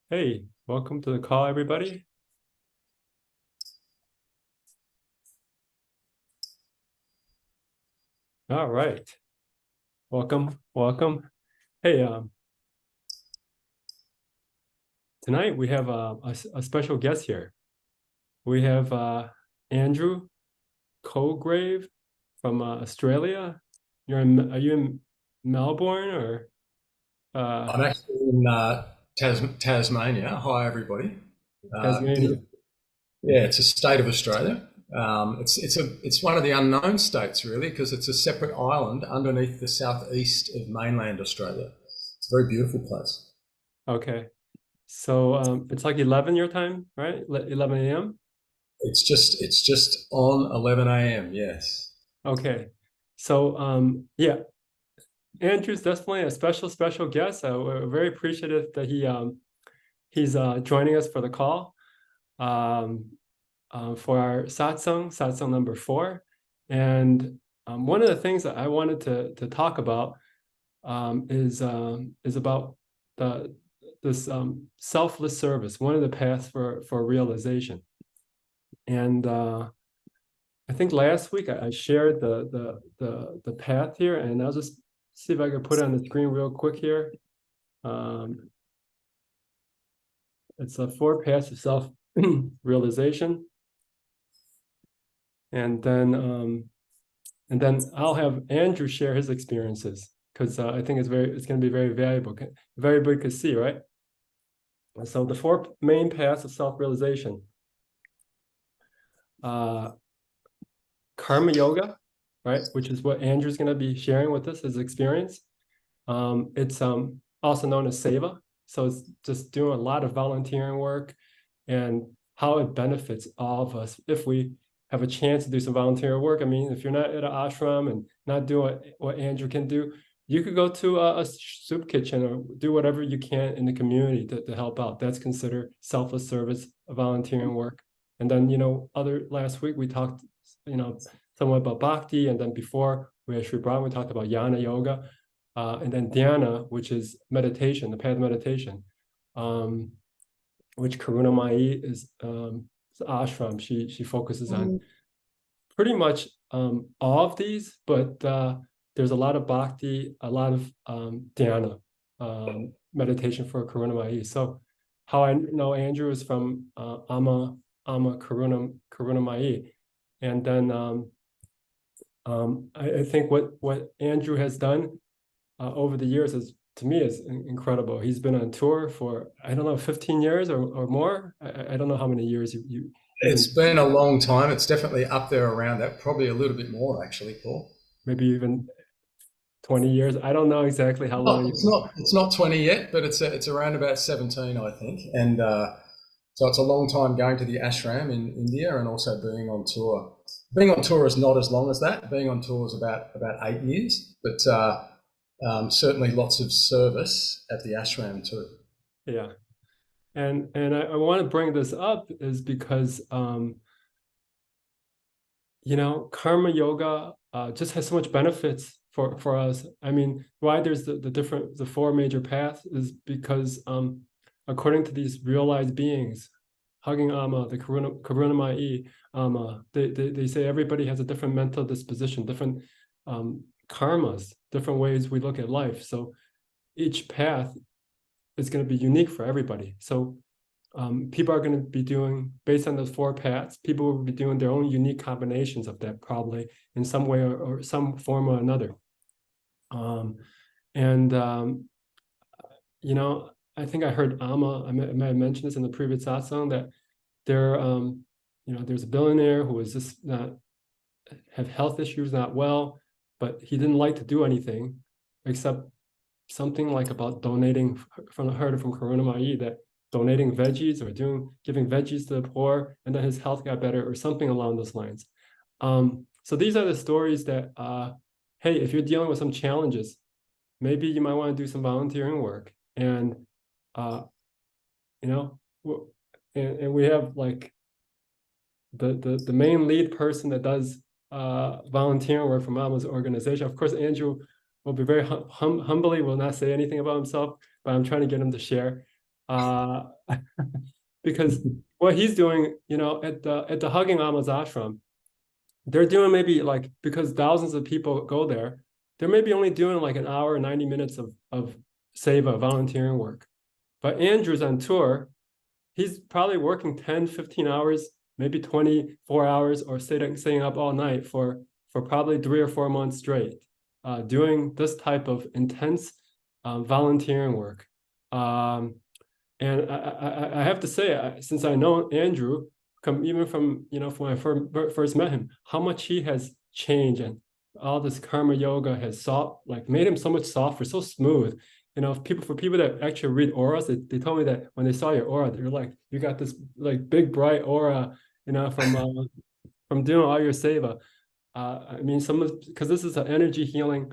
Hey, welcome to the call, everybody. All right. Welcome. Hey, tonight we have a special guest here. We have Andrew Colegrave from Australia. Are you in Melbourne or I'm actually in Tasmania. Hi, everybody. Tasmania? Yeah, it's a state of Australia. It's one of the unknown states, really, because it's a separate island underneath the southeast of mainland Australia. It's a very beautiful place. Okay. So it's like 11 your time, right? 11 a.m. It's just on 11 a.m. Yes. Okay. So yeah, Andrew's definitely a special guest. We're very appreciative that he's joining us for the call um, for our satsang number 4. And one of the things that I wanted to talk about is about this selfless service, one of the paths for realization. And I think last week I shared the path here, and I'll just see if I can put it on the screen real quick here. It's a 4 paths of self realization, and then I'll have Andrew share his experiences because I think it's going to be very valuable. Very big to see, right? So the 4 main paths of self realization: karma yoga, right, which is what Andrew's going to be sharing with us, his experience. It's also known as seva. So it's just doing a lot of volunteering work and how it benefits all of us if we have a chance to do some volunteer work. I mean, if you're not at an ashram and not doing what Andrew can do, you could go to a soup kitchen or do whatever you can in the community to help out. That's considered selfless service, volunteering work. And then, last week we talked, somewhat about bhakti. And then before we had Sri Brahman, we talked about yana yoga. And then dhyana, which is meditation, the path of meditation, which Karuanamyi is ashram. She focuses on pretty much all of these, but there's a lot of bhakti, a lot of dhyana meditation for Karuanamyi. So how I know Andrew is from Amma Karuanamayi, and then I think what Andrew has done over the years is, to me, is incredible. He's been on tour for, I don't know, 15 years or more. I don't know how many years you've been, It's been a long time. It's definitely up there around that, probably a little bit more, actually, Paul. maybe even 20 years. I don't know exactly how long Not, you've it's been. not it's not 20 yet, but it's around about 17, I think. And so it's a long time going to the ashram in India and also being on tour. Being on tour is not as long as that. Being on tour is about 8 years, but certainly lots of service at the ashram too. Yeah. And I want to bring this up is because karma yoga just has so much benefits for us. I mean, why there's the 4 major paths is because according to these realized beings, hugging Amma, the Karunamayi Amma, they say everybody has a different mental disposition, different karmas, different ways we look at life. So each path is going to be unique for everybody. So people are going to be doing, based on those 4 paths, people will be doing their own unique combinations of that, probably in some way or some form or another. And I think I heard Amma, I may have mentioned this in the previous satsang, that there's a billionaire who was just not, have health issues, not well, but he didn't like to do anything except something like about donating, heard from Karuanamyi, that donating veggies or giving veggies to the poor, and then his health got better or something along those lines. So these are the stories that, hey, if you're dealing with some challenges, maybe you might want to do some volunteering work. And, and we have like the main lead person that does volunteering work from Amma's organization. Of course, Andrew will be very humbly will not say anything about himself, but I'm trying to get him to share. because what he's doing, you know, at the Hugging Amma's ashram, they're doing maybe like, because thousands of people go there, they're maybe only doing like an hour, 90 minutes of seva, volunteering work. But Andrew's on tour, he's probably working 10, 15 hours, maybe 24 hours, or staying up all night for probably 3 or 4 months straight, doing this type of intense volunteering work. And I have to say, since I know Andrew, even from, you know, from when I first met him, how much he has changed, and all this karma yoga has made him so much softer, so smooth. You know, for people that actually read auras, they told me that when they saw your aura, they're like, you got this like big bright aura, you know, from doing all your seva. I mean, because this is an energy healing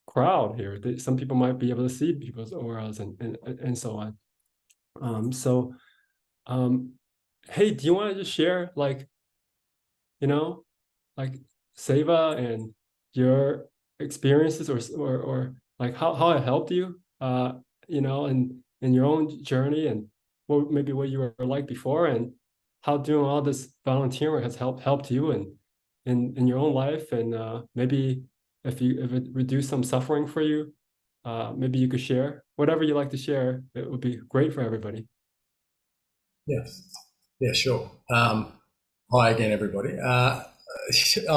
crowd here. Some people might be able to see people's auras and so on. Hey, do you want to just share, like, you know, like seva and your experiences, or like how it helped you, you know, in your own journey, and what you were like before, and how doing all this volunteering has helped you in your own life, and maybe if it reduced some suffering for you, maybe you could share whatever you like to share. It would be great for everybody. Yeah, sure. Hi again, everybody. I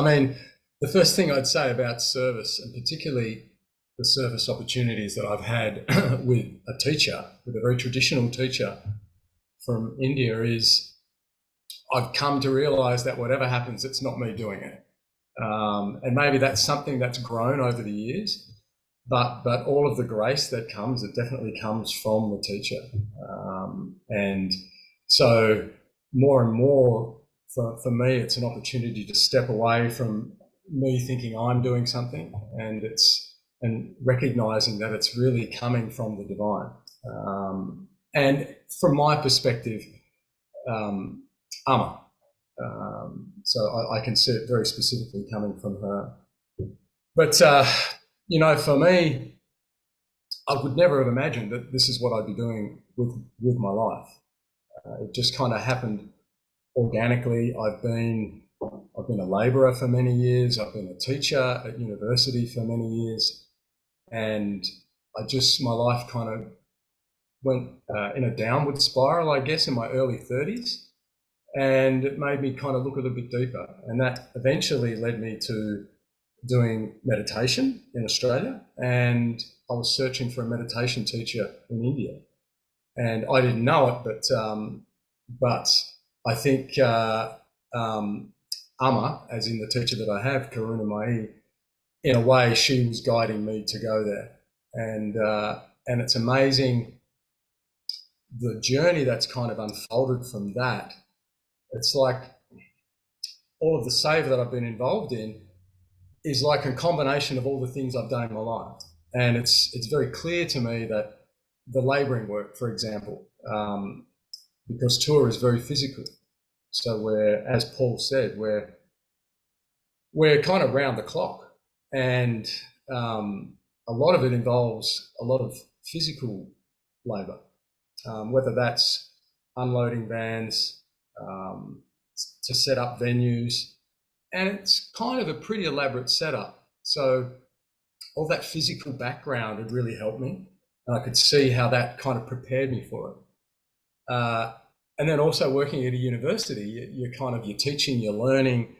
mean, the first thing I'd say about service, and particularly the service opportunities that I've had with a teacher, with a very traditional teacher from India, is I've come to realise that whatever happens, it's not me doing it. And maybe that's something that's grown over the years, but all of the grace that comes, it definitely comes from the teacher. And so more and more for me, it's an opportunity to step away from me thinking I'm doing something, and recognising that it's really coming from the divine. And from my perspective, Amma. So I can see it very specifically coming from her. But, you know, for me, I would never have imagined that this is what I'd be doing with my life. It just kind of happened organically. I've been a labourer for many years. I've been a teacher at university for many years. And my life kind of went in a downward spiral, I guess, in my early 30s. And it made me kind of look a little bit deeper. And that eventually led me to doing meditation in Australia. And I was searching for a meditation teacher in India. And I didn't know it, but I think Amma, as in the teacher that I have, Karunamayi, in a way, she was guiding me to go there. And it's amazing the journey that's kind of unfolded from that. It's like all of the seva that I've been involved in is like a combination of all the things I've done in my life. And it's very clear to me that the labouring work, for example, because tour is very physical. So as Paul said, we're kind of round the clock, and a lot of it involves a lot of physical labour, whether that's unloading vans, to set up venues, and it's kind of a pretty elaborate setup. So all that physical background had really helped me, and I could see how that kind of prepared me for it. And then also working at a university, you're teaching, you're learning.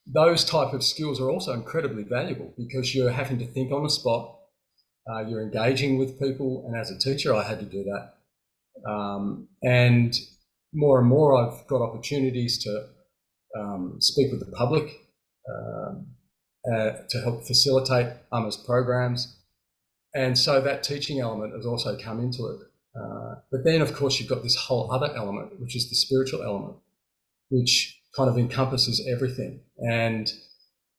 Those type of skills are also incredibly valuable because you're having to think on the spot. You're engaging with people, and as a teacher, I had to do that. And more, I've got opportunities to speak with the public, to help facilitate Amma's programs. And so that teaching element has also come into it. But then, of course, you've got this whole other element, which is the spiritual element, which kind of encompasses everything. And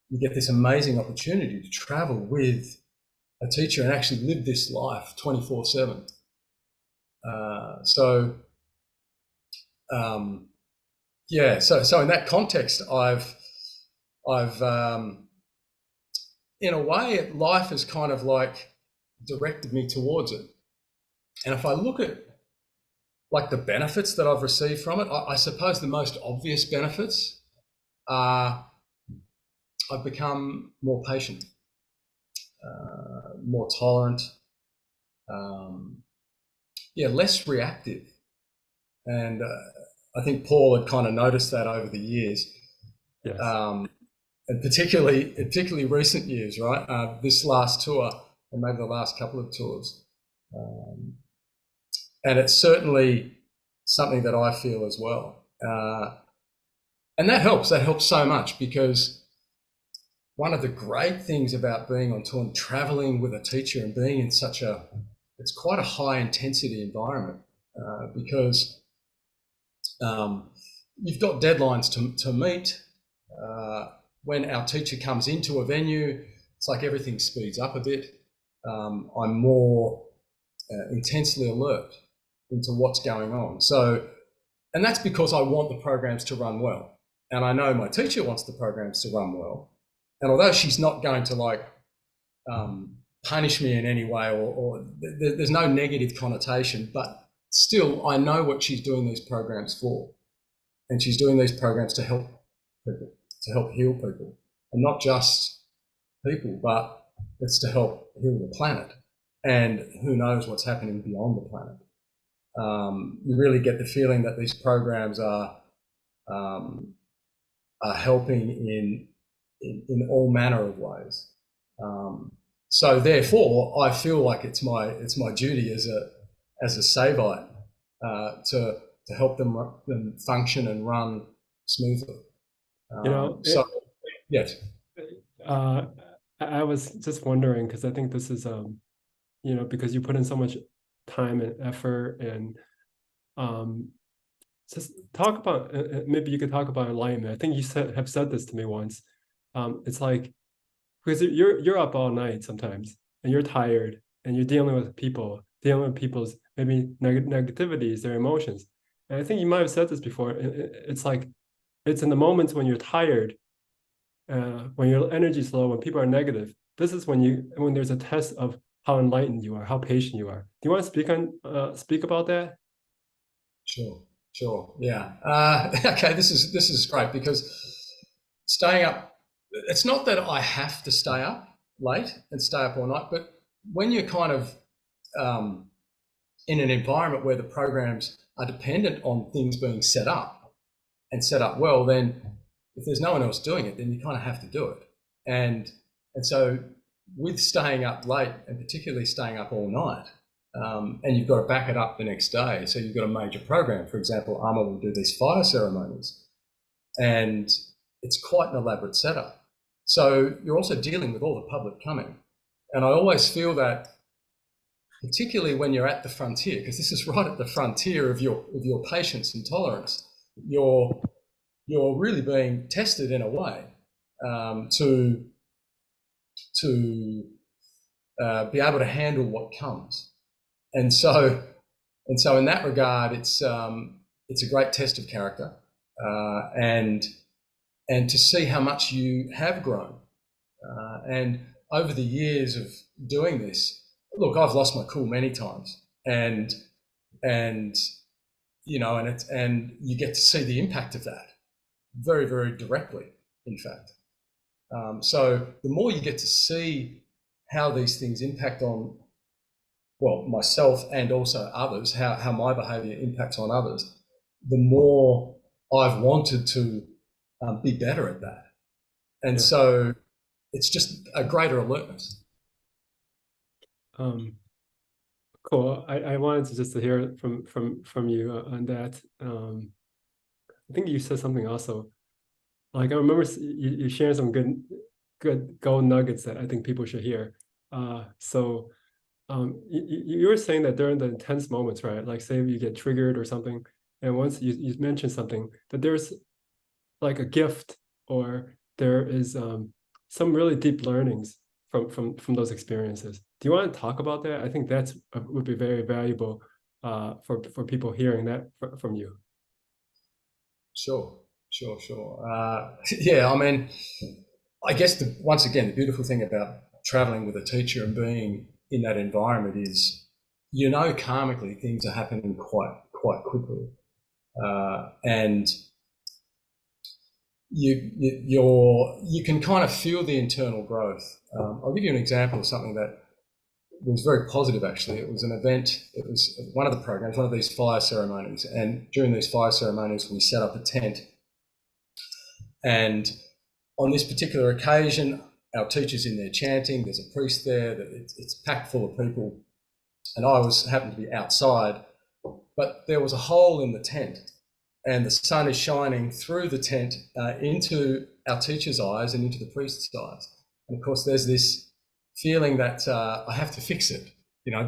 you get this amazing opportunity to travel with a teacher and actually live this life 24/7. So in that context, I've in a way, life is kind of like directed me towards it. And if I look at like the benefits that I've received from it, I suppose the most obvious benefits are I've become more patient, more tolerant, less reactive. And I think Paul had kind of noticed that over the years. Yes. And particularly recent years, right? This last tour and maybe the last couple of tours. And it's certainly something that I feel as well. And that helps so much, because one of the great things about being on tour and traveling with a teacher and being in it's quite a high intensity environment, because you've got deadlines to meet. When our teacher comes into a venue, it's like everything speeds up a bit. I'm more intensely alert into what's going on. So, and that's because I want the programs to run well. And I know my teacher wants the programs to run well. And although she's not going to punish me in any way, or there's no negative connotation, but still I know what she's doing these programs for. And she's doing these programs to help people, to help heal people. And not just people, but it's to help heal the planet. And who knows what's happening beyond the planet. You really get the feeling that these programs are helping in all manner of ways. So therefore, I feel like it's my duty as a Savite to help them function and run smoothly. Yes. I was just wondering, because I think this is because you put in so much time and effort, and just talk about, maybe you could talk about enlightenment. I think you have said this to me once. It's like, because you're up all night sometimes, and you're tired, and you're dealing with people's maybe negativities, their emotions. And I think you might have said this before. It's like, it's in the moments when you're tired, when your energy is low, when people are negative. This is when there's a test of how enlightened you are, how patient you are. Do you want to speak about that? Sure. Yeah. Okay. This is great, because staying up, it's not that I have to stay up late and stay up all night, but when you're kind of in an environment where the programs are dependent on things being set up and set up well, then if there's no one else doing it, then you kind of have to do it. And so with staying up late, and particularly staying up all night, and you've got to back it up the next day. So you've got a major program. For example, Amma will do these fire ceremonies, and it's quite an elaborate setup. So you're also dealing with all the public coming. And I always feel that, particularly when you're at the frontier, because this is right at the frontier of your patience and tolerance, you're really being tested in a way to be able to handle what comes. And so in that regard, it's a great test of character, and to see how much you have grown. And over the years of doing this, look, I've lost my cool many times, and you get to see the impact of that very, very directly, in fact. So the more you get to see how these things impact on, well, myself and also others, how my behaviour impacts on others, the more I've wanted to be better at that. And so it's just a greater alertness. Cool. I wanted to just hear from you on that. I think you said something also. Like, I remember you sharing some good gold nuggets that I think people should hear. You were saying that during the intense moments, right? Like, say if you get triggered or something, and once you mentioned something, that there's like a gift, or there is some really deep learnings from those experiences. Do you want to talk about that? I think that would be very valuable for people hearing that from you. Sure. Yeah, I mean, I guess once again, the beautiful thing about traveling with a teacher and being in that environment is, karmically things are happening quite quickly, and you can kind of feel the internal growth. I'll give you an example of something that was very positive, actually. It was an event, it was one of the programs, one of these fire ceremonies, and during these fire ceremonies we set up a tent, and on this particular occasion our teacher's in there chanting, there's a priest there, it's packed full of people, and I happened to be outside, but there was a hole in the tent and the sun is shining through the tent into our teacher's eyes and into the priest's eyes. And of course there's this feeling that I have to fix it,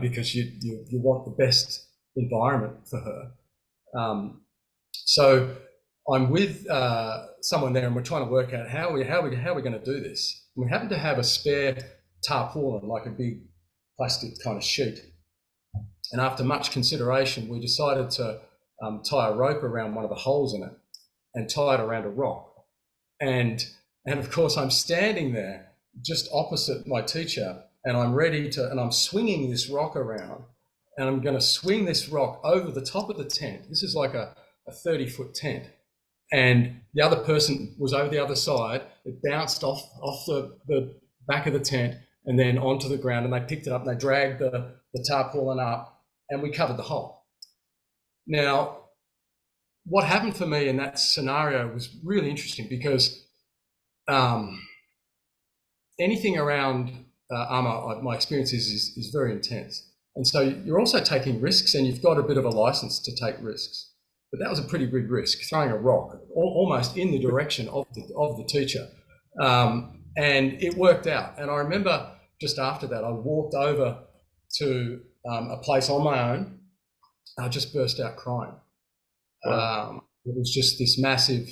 because you want the best environment for her. So I'm with someone there and we're trying to work out how we're going to do this. And we happen to have a spare tarpaulin, like a big plastic kind of sheet. And after much consideration, we decided to tie a rope around one of the holes in it and tie it around a rock. And of course I'm standing there just opposite my teacher, and I'm swinging this rock around, and I'm going to swing this rock over the top of the tent. This is like a 30-foot tent. And the other person was over the other side. It bounced off the back of the tent and then onto the ground, and they picked it up and they dragged the tarpaulin up, and we covered the hole. Now, what happened for me in that scenario was really interesting, because anything around Amma, my experience is very intense. And so you're also taking risks, and you've got a bit of a license to take risks. But that was a pretty big risk, throwing a rock almost in the direction of the teacher. And it worked out. And I remember just after that, I walked over to a place on my own. I just burst out crying. Wow. It was just this massive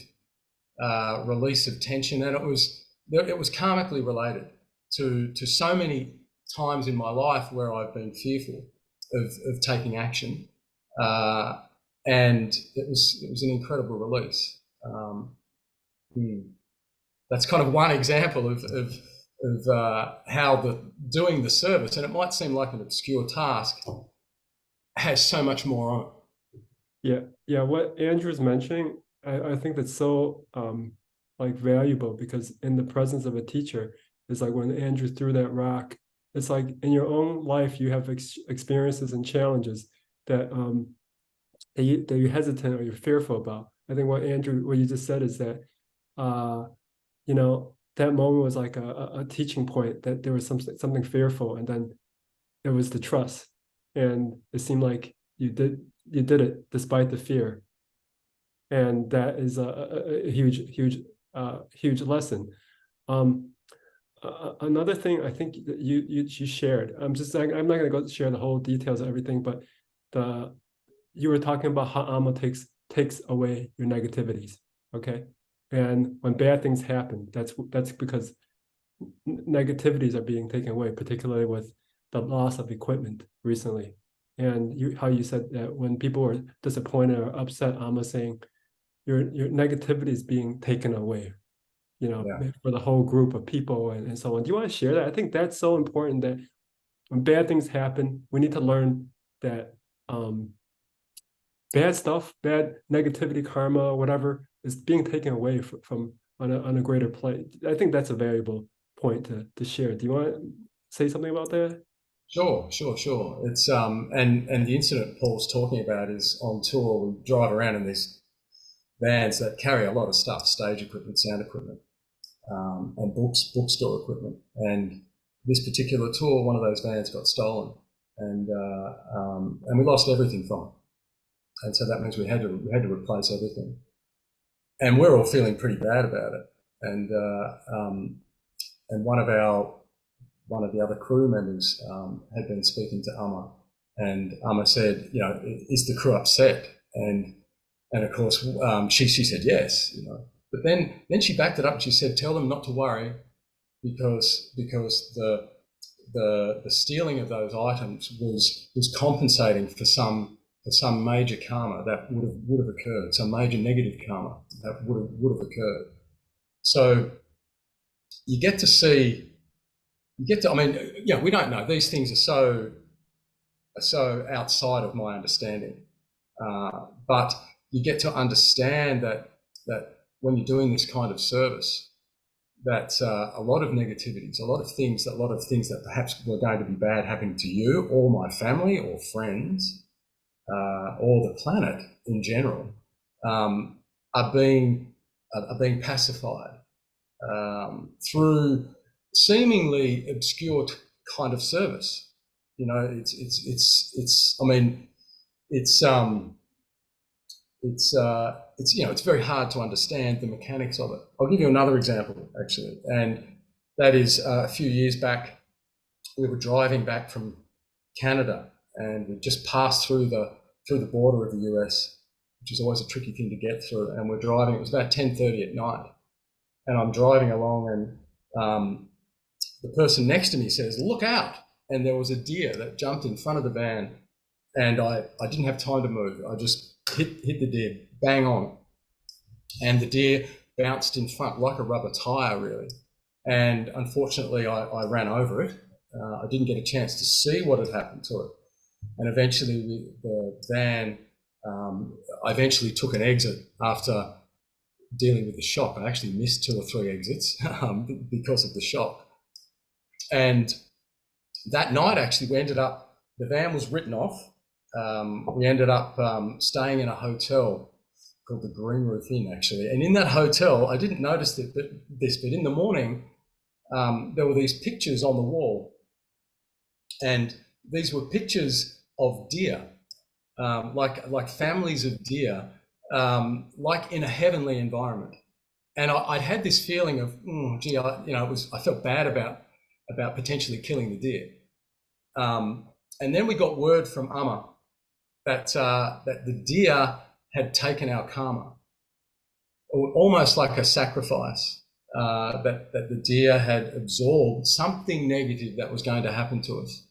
release of tension, and it was karmically related to so many times in my life where I've been fearful of taking action, and it was an incredible release. That's kind of one example of how doing the service, and it might seem like an obscure task, has so much more on it. Yeah. What Andrew's mentioning, I think that's so valuable, because in the presence of a teacher, it's like when Andrew threw that rock, it's like in your own life you have experiences and challenges that that you're hesitant or you're fearful about. I think what you just said is that that moment was like a teaching point, that there was something fearful, and then it was the trust. And it seemed like you did it despite the fear, and that is a huge lesson. Another thing I think that you shared, I'm not going to go share the whole details of everything, but you were talking about how Amma takes away your negativities, okay? And when bad things happen, that's because negativities are being taken away, particularly with the loss of equipment recently. And how you said that when people were disappointed or upset, Amma saying your negativity is being taken away, for the whole group of people and so on. Do you want to share that? I think that's so important, that when bad things happen, we need to learn that bad stuff, bad negativity, karma, whatever, is being taken away from on a greater plane. I think that's a valuable point to share. Do you want to say something about that? Sure. It's and the incident Paul's talking about is on tour. We drive around in these vans that carry a lot of stuff: stage equipment, sound equipment, and bookstore equipment. And this particular tour, one of those vans got stolen, and we lost everything from it. And so that means we had to replace everything. And we're all feeling pretty bad about it. And one of the other crew members had been speaking to Amma, and Amma said, is the crew upset? And of course she said yes, But then she backed it up and she said, tell them not to worry, because the stealing of those items was compensating for some major karma that would have occurred, some major negative karma that would have occurred. So you get to see you get to, I mean, yeah, we don't know. These things are so outside of my understanding. But you get to understand that when you're doing this kind of service, that a lot of negativities, a lot of things that perhaps were going to be bad happening to you or my family or friends or the planet in general are being pacified through seemingly obscure kind of service. You know, it's. I mean, it's you know, it's very hard to understand the mechanics of it. I'll give you another example, actually, and that is a few years back, we were driving back from Canada, and we just passed through the border of the US, which is always a tricky thing to get through. And we're driving. It was about 10:30 at night, and I'm driving along, and the person next to me says, "Look out!" And there was a deer that jumped in front of the van, and I didn't have time to move. I just hit the deer bang on, and the deer bounced in front like a rubber tire, really. And unfortunately, I ran over it. I didn't get a chance to see what had happened to it, and eventually the van. I eventually took an exit after dealing with the shock. I actually missed 2 or 3 exits because of the shock. And that night, actually, the van was written off. We ended up staying in a hotel called the Green Roof Inn, actually. And in that hotel, I didn't notice but in the morning, there were these pictures on the wall. And these were pictures of deer, like families of deer, like in a heavenly environment. And I'd had this feeling of, gee, I felt bad about potentially killing the deer. And then we got word from Amma that the deer had taken our karma, almost like a sacrifice, that the deer had absorbed something negative that was going to happen to us.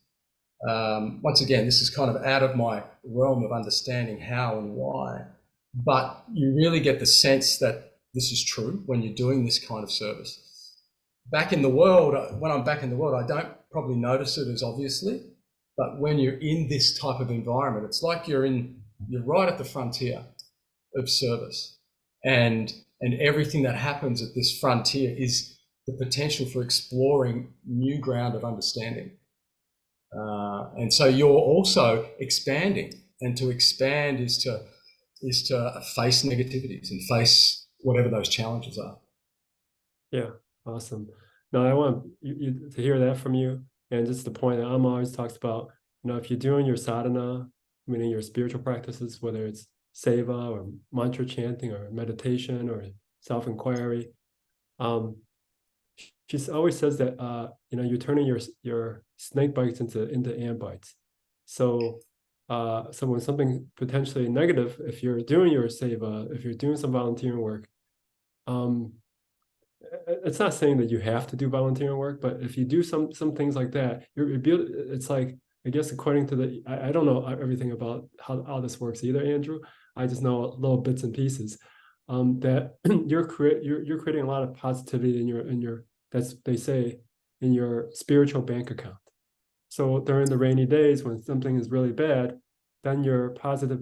Once again, this is kind of out of my realm of understanding how and why, but you really get the sense that this is true when you're doing this kind of service. Back in the world, when I'm back in the world, I don't probably notice it as obviously, but when you're in this type of environment, it's like you're right at the frontier of service, and everything that happens at this frontier is the potential for exploring new ground of understanding. And so you're also expanding, and to expand is to face negativities and face whatever those challenges are. Yeah, awesome. No, I want you to hear that from you. And just the point that Amma always talks about, if you're doing your sadhana, meaning your spiritual practices, whether it's seva or mantra chanting or meditation or self-inquiry, she always says that you're turning your snake bites into ant bites. So when something potentially negative, if you're doing your seva, if you're doing some volunteering work, it's not saying that you have to do volunteering work, but if you do some things like that, it's like, I guess according to I don't know everything about how this works either, Andrew. I just know little bits and pieces. That you're creating a lot of positivity in your that's they say in your spiritual bank account. So during the rainy days when something is really bad, then your positive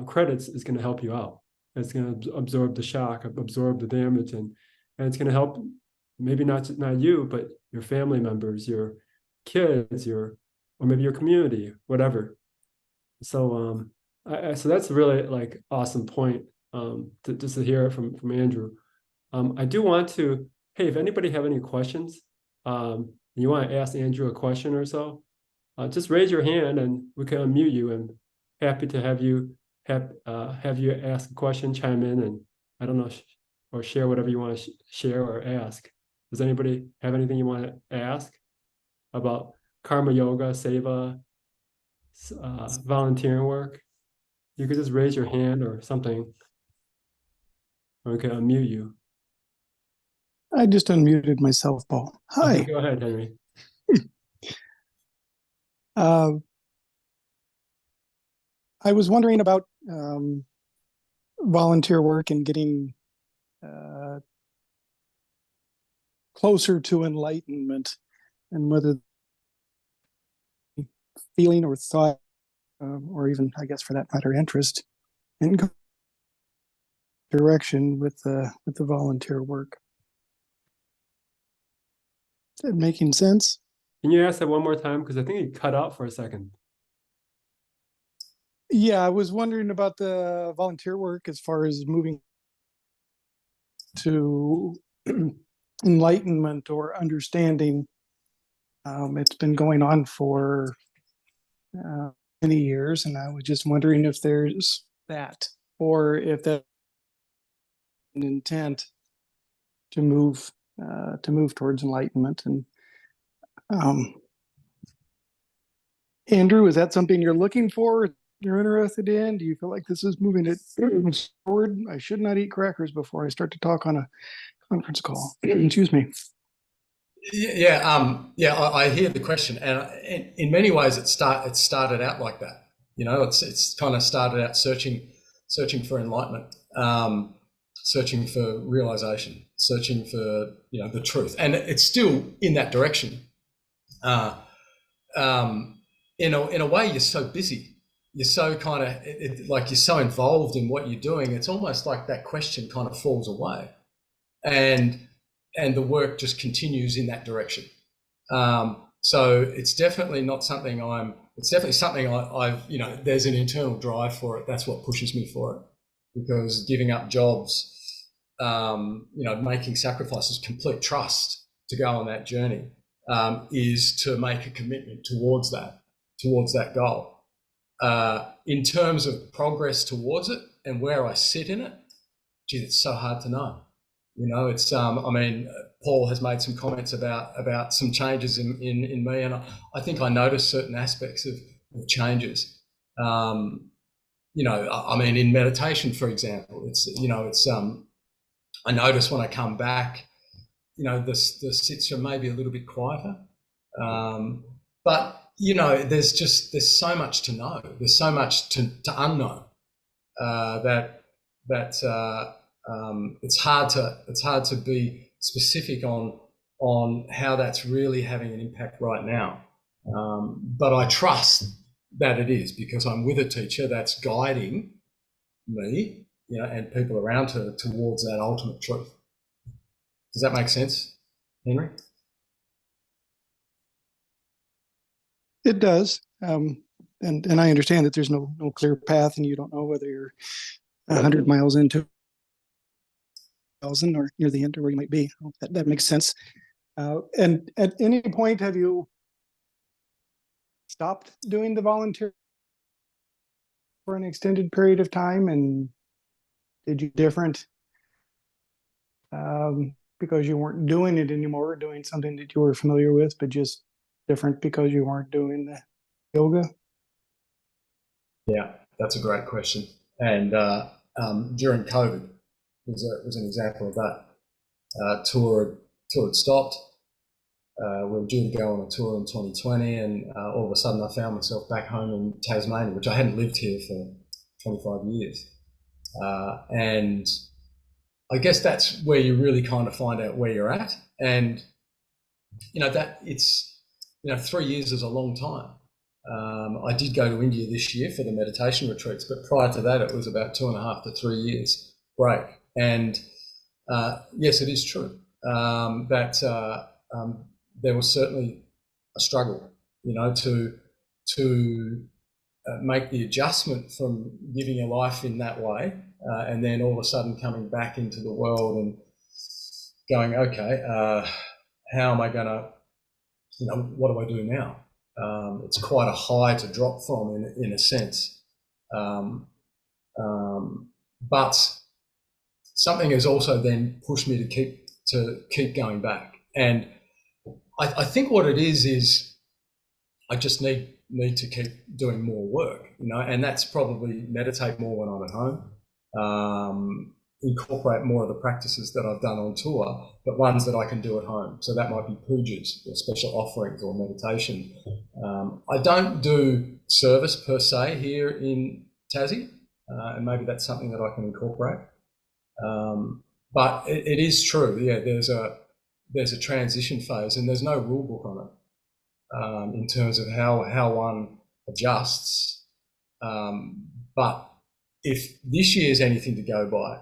credits is going to help you out. It's going to absorb the shock, absorb the damage, and it's going to help maybe not you, but your family members, your kids, or maybe your community, whatever. So so that's a really like awesome point just to hear it from Andrew. I do want to, hey, if anybody have any questions, you want to ask Andrew a question or so, just raise your hand and we can unmute you, and happy to have you ask a question, chime in, and I don't know, or share whatever you want to share or ask. Does anybody have anything you want to ask about karma yoga, seva, volunteering work? You could just raise your hand or something, or we can unmute you. I just unmuted myself, Paul. Hi. Okay, go ahead, Henry. I was wondering about volunteer work and getting closer to enlightenment. and whether feeling or thought, or even, I guess, for that matter, interest in direction with the volunteer work. Is that making sense? Can you ask that one more time? Because I think it cut out for a second. Yeah, I was wondering about the volunteer work as far as moving to enlightenment or understanding. It's been going on for many years, and I was just wondering if there's that, or if that's an intent to move towards enlightenment. And Andrew, is that something you're looking for? You're interested in? Do you feel like this is moving it forward? I should not eat crackers before I start to talk on a conference call. Excuse me. I hear the question, and in many ways, it started out like that. You know, it's kind of started out searching for enlightenment, searching for realization, searching for the truth, and it's still in that direction. In a way, you're so busy. You're so kind of like you're so involved in what you're doing. It's almost like that question kind of falls away, and the work just continues in that direction. So it's definitely not something it's definitely something I've there's an internal drive for it. That's what pushes me for it, because giving up jobs, making sacrifices, complete trust to go on that journey, is to make a commitment towards that goal. In terms of progress towards it and where I sit in it, gee, it's so hard to know. It's Paul has made some comments about some changes in me, and I think I notice certain aspects of changes. In meditation, for example, I notice when I come back, the sits are maybe a little bit quieter, but there's so much to know. There's so much to unknow that it's hard to be specific on how that's really having an impact right now. But I trust that it is, because I'm with a teacher that's guiding me, and people around her towards that ultimate truth. Does that make sense, Henry? It does. And I understand that there's no clear path, and you don't know whether you're 100 miles into 1,000 or near the end, or where you might be. That makes sense. And at any point, have you stopped doing the volunteer for an extended period of time? And did you different because you weren't doing it anymore, doing something that you were familiar with, but just different because you weren't doing the yoga? Yeah, that's a great question. And during COVID was an example of that. Tour had stopped. We were due to go on a tour in 2020, and all of a sudden I found myself back home in Tasmania, which I hadn't lived here for 25 years. And I guess that's where you really kind of find out where you're at. And, that it's, 3 years is a long time. I did go to India this year for the meditation retreats, but prior to that, it was about 2.5 to 3 years break. And yes, it is true that there was certainly a struggle, to make the adjustment from living your life in that way, and then all of a sudden coming back into the world and going, okay, how am I going to, what do I do now? It's quite a high to drop from in a sense. But something has also then pushed me to keep going back. And I think what it is I just need to keep doing more work, and that's probably meditate more when I'm at home, incorporate more of the practices that I've done on tour, but ones that I can do at home. So that might be pujas or special offerings or meditation. I don't do service per se here in Tassie, and maybe that's something that I can incorporate. But it is true, yeah, there's a transition phase, and there's no rule book on it. in terms of how one adjusts. But if this year is anything to go by,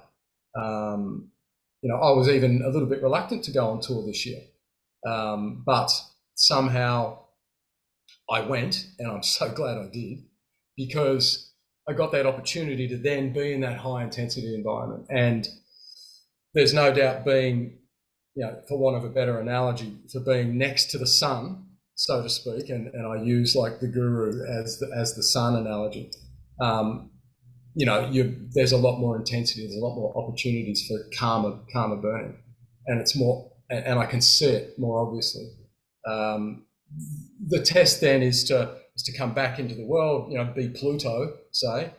I was even a little bit reluctant to go on tour this year. But somehow I went, and I'm so glad I did, because I got that opportunity to then be in that high intensity environment. And there's no doubt being, for want of a better analogy, for being next to the sun, so to speak, and I use like the guru as the sun analogy. There's a lot more intensity, there's a lot more opportunities for karma burning, and it's more, and I can see it more obviously. The test then is to come back into the world, be Pluto, say,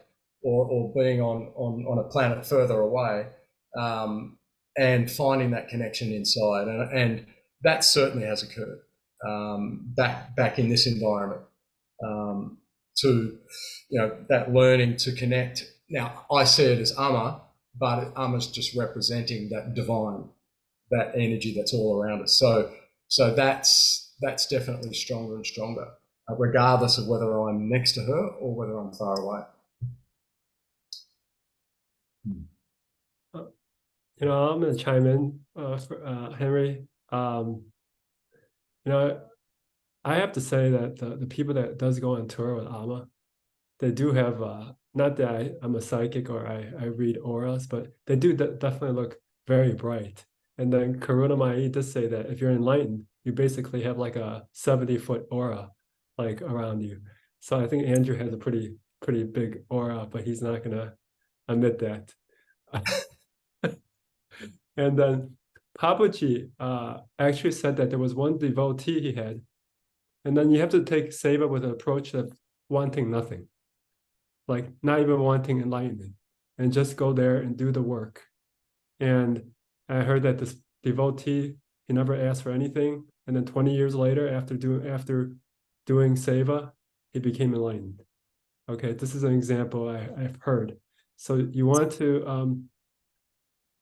or being on a planet further away, and finding that connection inside, and that certainly has occurred back in this environment. To that learning to connect. Now I see it as Amma, but Amma's just representing that divine, that energy that's all around us. So that's definitely stronger and stronger, regardless of whether I'm next to her or whether I'm far away. I'm going to chime in, Henry. I have to say that the people that does go on tour with Amma, they do have, not that I'm a psychic or I read auras, but they do definitely look very bright. And then Karuanamyi does say that if you're enlightened, you basically have like a 70-foot aura like around you. So I think Andrew has a pretty big aura, but he's not going to admit that. And then Papaji actually said that there was one devotee he had. And then you have to take seva with an approach of wanting nothing, like not even wanting enlightenment, and just go there and do the work. And I heard that this devotee, he never asked for anything, and then 20 years later, after doing seva, he became enlightened. Okay, this is an example I've heard. So you want to,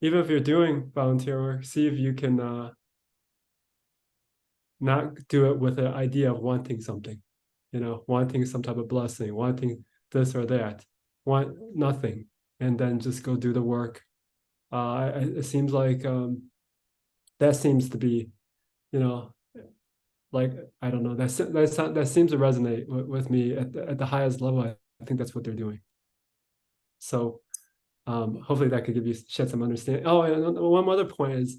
even if you're doing volunteer work, see if you can not do it with the idea of wanting something, wanting some type of blessing, wanting this or that, want nothing, and then just go do the work. It seems like that seems to be, like, I don't know, that seems to resonate with me at the highest level. I think that's what they're doing. So hopefully that could shed some understanding. Oh, and one other point is,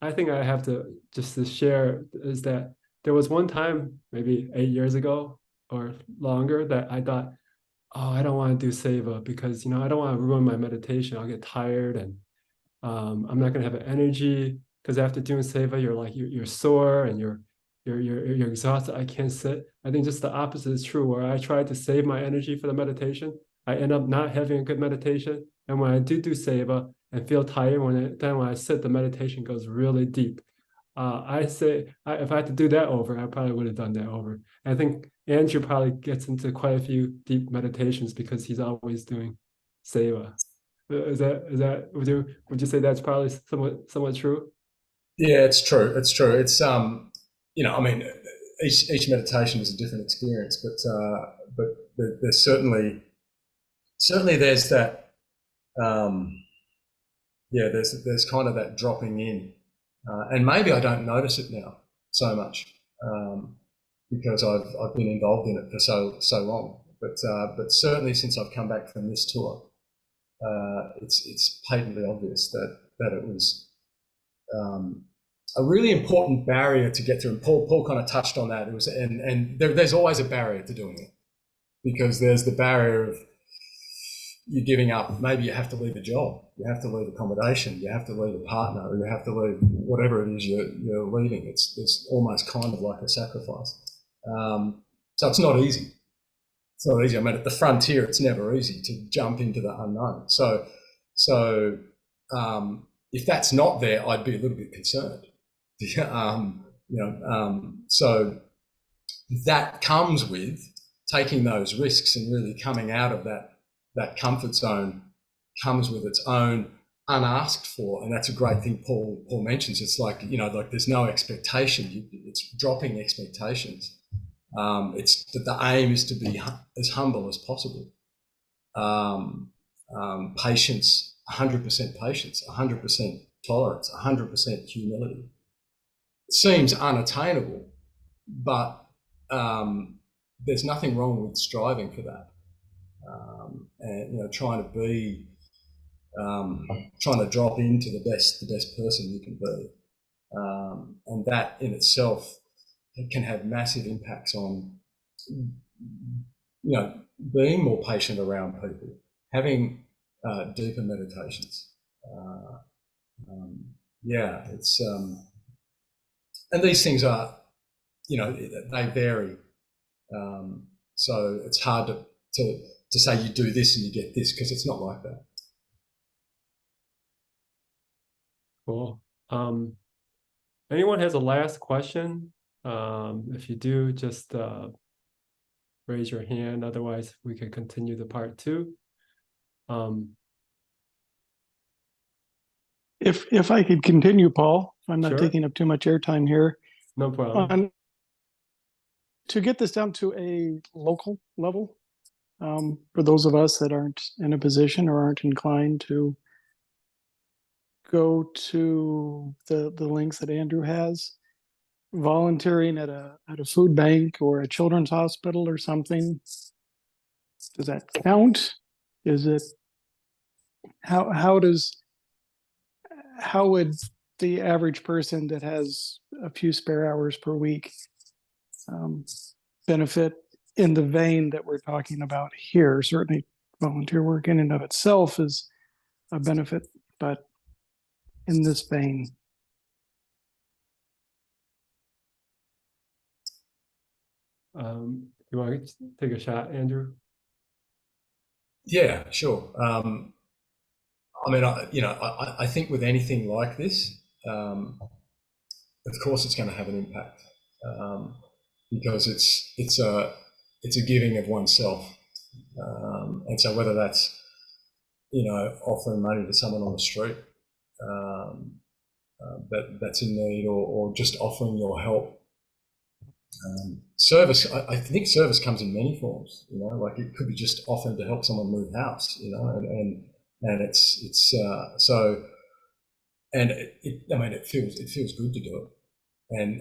I think I have to share is that there was one time, maybe 8 years ago or longer, that I thought, oh, I don't want to do seva because, I don't want to ruin my meditation. I'll get tired and I'm not going to have energy, because after doing seva, you're sore and you're exhausted. I can't sit. I think just the opposite is true, where I try to save my energy for the meditation. I end up not having a good meditation. And when I do seva and feel tired, when I sit, the meditation goes really deep. I say, if I had to do that over, I probably would have done that over. I think Andrew probably gets into quite a few deep meditations because he's always doing seva. Would you say that's probably somewhat true? Yeah, it's true. It's true. It's each meditation is a different experience, but there's certainly there's that. There's kind of that dropping in, and maybe I don't notice it now so much because I've been involved in it for so long. But certainly since I've come back from this tour, it's patently obvious that it was a really important barrier to get through. And Paul kind of touched on that. It was, and there's always a barrier to doing it, because there's the barrier of you're giving up. Maybe you have to leave a job, you have to leave accommodation, you have to leave a partner, or you have to leave whatever it is you're leaving. It's almost kind of like a sacrifice. So it's not easy. It's not easy. I mean, at the frontier, it's never easy to jump into the unknown. So if that's not there, I'd be a little bit concerned. So that comes with taking those risks and really coming out of that comfort zone. Comes with its own unasked for, and that's a great thing Paul mentions. It's like, like there's no expectation. It's dropping expectations It's that the aim is to be as humble as possible. Patience, 100% patience, 100% tolerance, 100% humility. It seems unattainable, but there's nothing wrong with striving for that. And trying to drop into the best person you can be, and that in itself can have massive impacts on being more patient around people, having deeper meditations. It's and these things are, they vary. So it's hard to say you do this and you get this, because it's not like that. Cool. Anyone has a last question? If you do, just raise your hand. Otherwise, we can continue the part 2. If I could continue, Paul, if I'm not Sure. taking up too much airtime here. No problem. To get this down to a local level, for those of us that aren't in a position or aren't inclined to go to the links that Andrew has, volunteering at a food bank or a children's hospital or something, does that count? Is it how would the average person that has a few spare hours per week benefit in the vein that we're talking about here? Certainly volunteer work in and of itself is a benefit, but in this vein. You want to take a shot, Andrew? Yeah, sure. I think with anything like this, of course, it's going to have an impact, because it's a giving of oneself, and so whether that's offering money to someone on the street that's in need, or just offering your help. Service, I think service comes in many forms. Like it could be just offering to help someone move house, and it's so, and it feels good to do it, and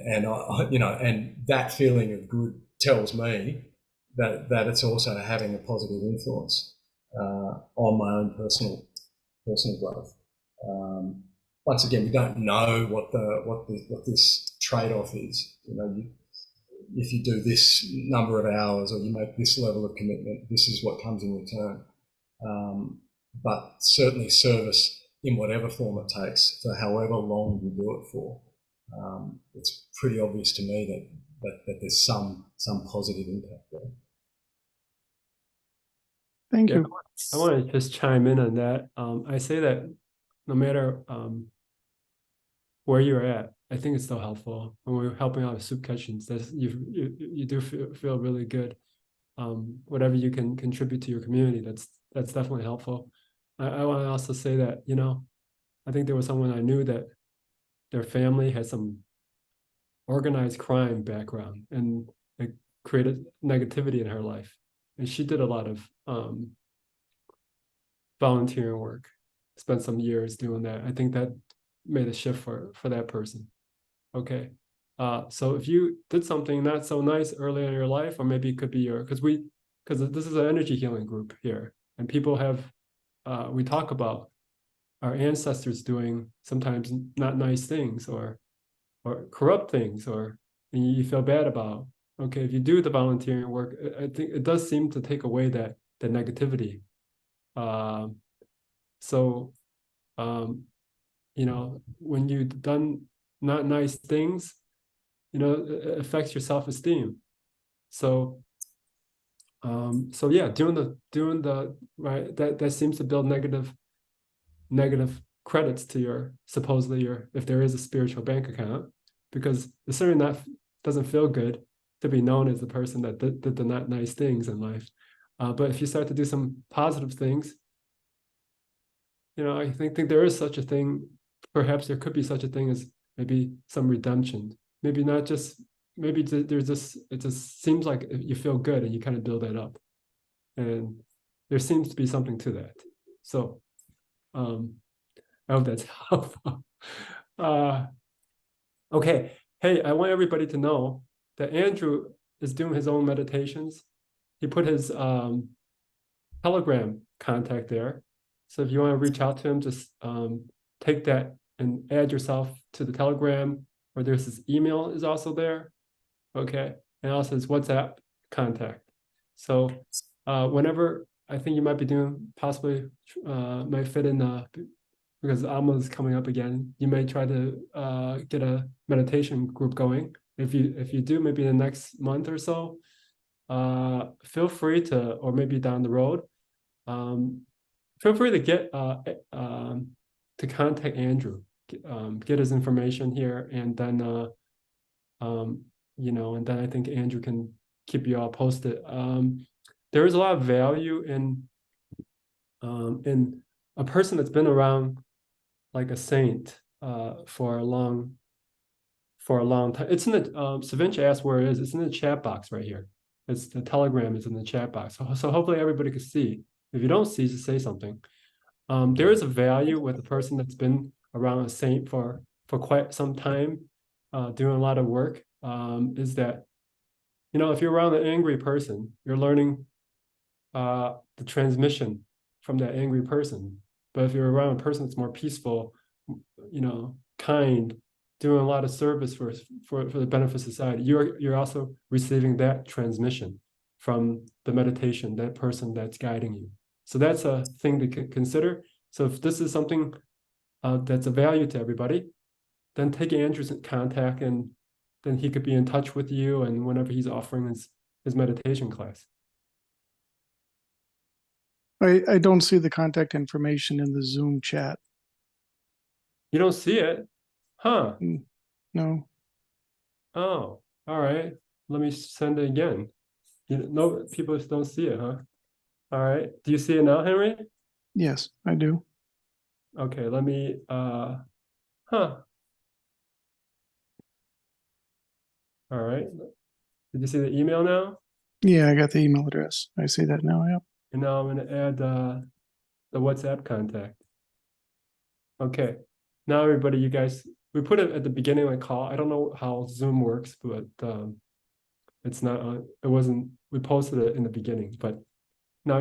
that feeling of good tells me that it's also having a positive influence on my own personal growth. Once again, we don't know what this trade-off is. If you do this number of hours or you make this level of commitment, this is what comes in return. But certainly service, in whatever form it takes, for however long you do it for, it's pretty obvious to me that there's some positive impact there. Thank you. I want to just chime in on that. I say that no matter where you're at, I think it's still helpful. When we're helping out with soup kitchens, you do feel really good. Whatever you can contribute to your community, that's definitely helpful. I want to also say that, I think there was someone I knew that their family had some organized crime background, and it created negativity in her life. And she did a lot of volunteering work, spent some years doing that. I think that made a shift for that person. Okay. So if you did something not so nice early in your life, or maybe it could be because this is an energy healing group here, and people have, we talk about our ancestors doing sometimes not nice things or corrupt things, and you feel bad about. Okay, if you do the volunteering work, I think it does seem to take away that negativity. When you've done not nice things, it affects your self-esteem. So yeah, doing the right, that seems to build negative credits to your if there is a spiritual bank account, because it certainly doesn't feel good to be known as the person that did the not nice things in life. But if you start to do some positive things, I think there is such a thing. Perhaps there could be such a thing as maybe some redemption. Maybe not just maybe there's this, it just seems like you feel good and you kind of build that up. And there seems to be something to that. So I hope that's helpful. Okay. Hey, I want everybody to know that Andrew is doing his own meditations. He put his Telegram contact there. So if you want to reach out to him, just take that and add yourself to the Telegram, or there's his email is also there. Okay. And also his WhatsApp contact. So whenever I think you might be doing, possibly might fit in because Amma is coming up again, you may try to get a meditation group going. If you do, maybe the next month or so, feel free to, or maybe down the road, feel free to get to contact Andrew, get his information here, and then you know, and then I think Andrew can keep you all posted. There is a lot of value in a person that's been around like a saint for a long time. It's in the Savinch asked where it is. It's in the chat box right here. It's the Telegram is in the chat box. So hopefully everybody can see. If you don't see, just say something. There is a value with a person that's been around a saint for quite some time, doing a lot of work. Is that, you know, if you're around an angry person, you're learning the transmission from that angry person. But if you're around a person that's more peaceful, you know, kind, doing a lot of service for the benefit of society, you're also receiving that transmission from the meditation, that person that's guiding you. So that's a thing to consider. So if this is something that's a value to everybody, then take Andrew's contact, and then he could be in touch with you, and whenever he's offering his meditation class. I don't see the contact information in the Zoom chat. You don't see it? Huh? No. Oh, all right. Let me send it again. No, people don't see it, huh? All right. Do you see it now, Henry? Yes, I do. Okay, let me All right. Did you see the email now? Yeah, I got the email address. I see that now. Yep. And now I'm going to add the WhatsApp contact. Okay. Now everybody, you guys, we put it at the beginning of the call. I don't know how Zoom works, but it's not it wasn't, we posted it in the beginning, but now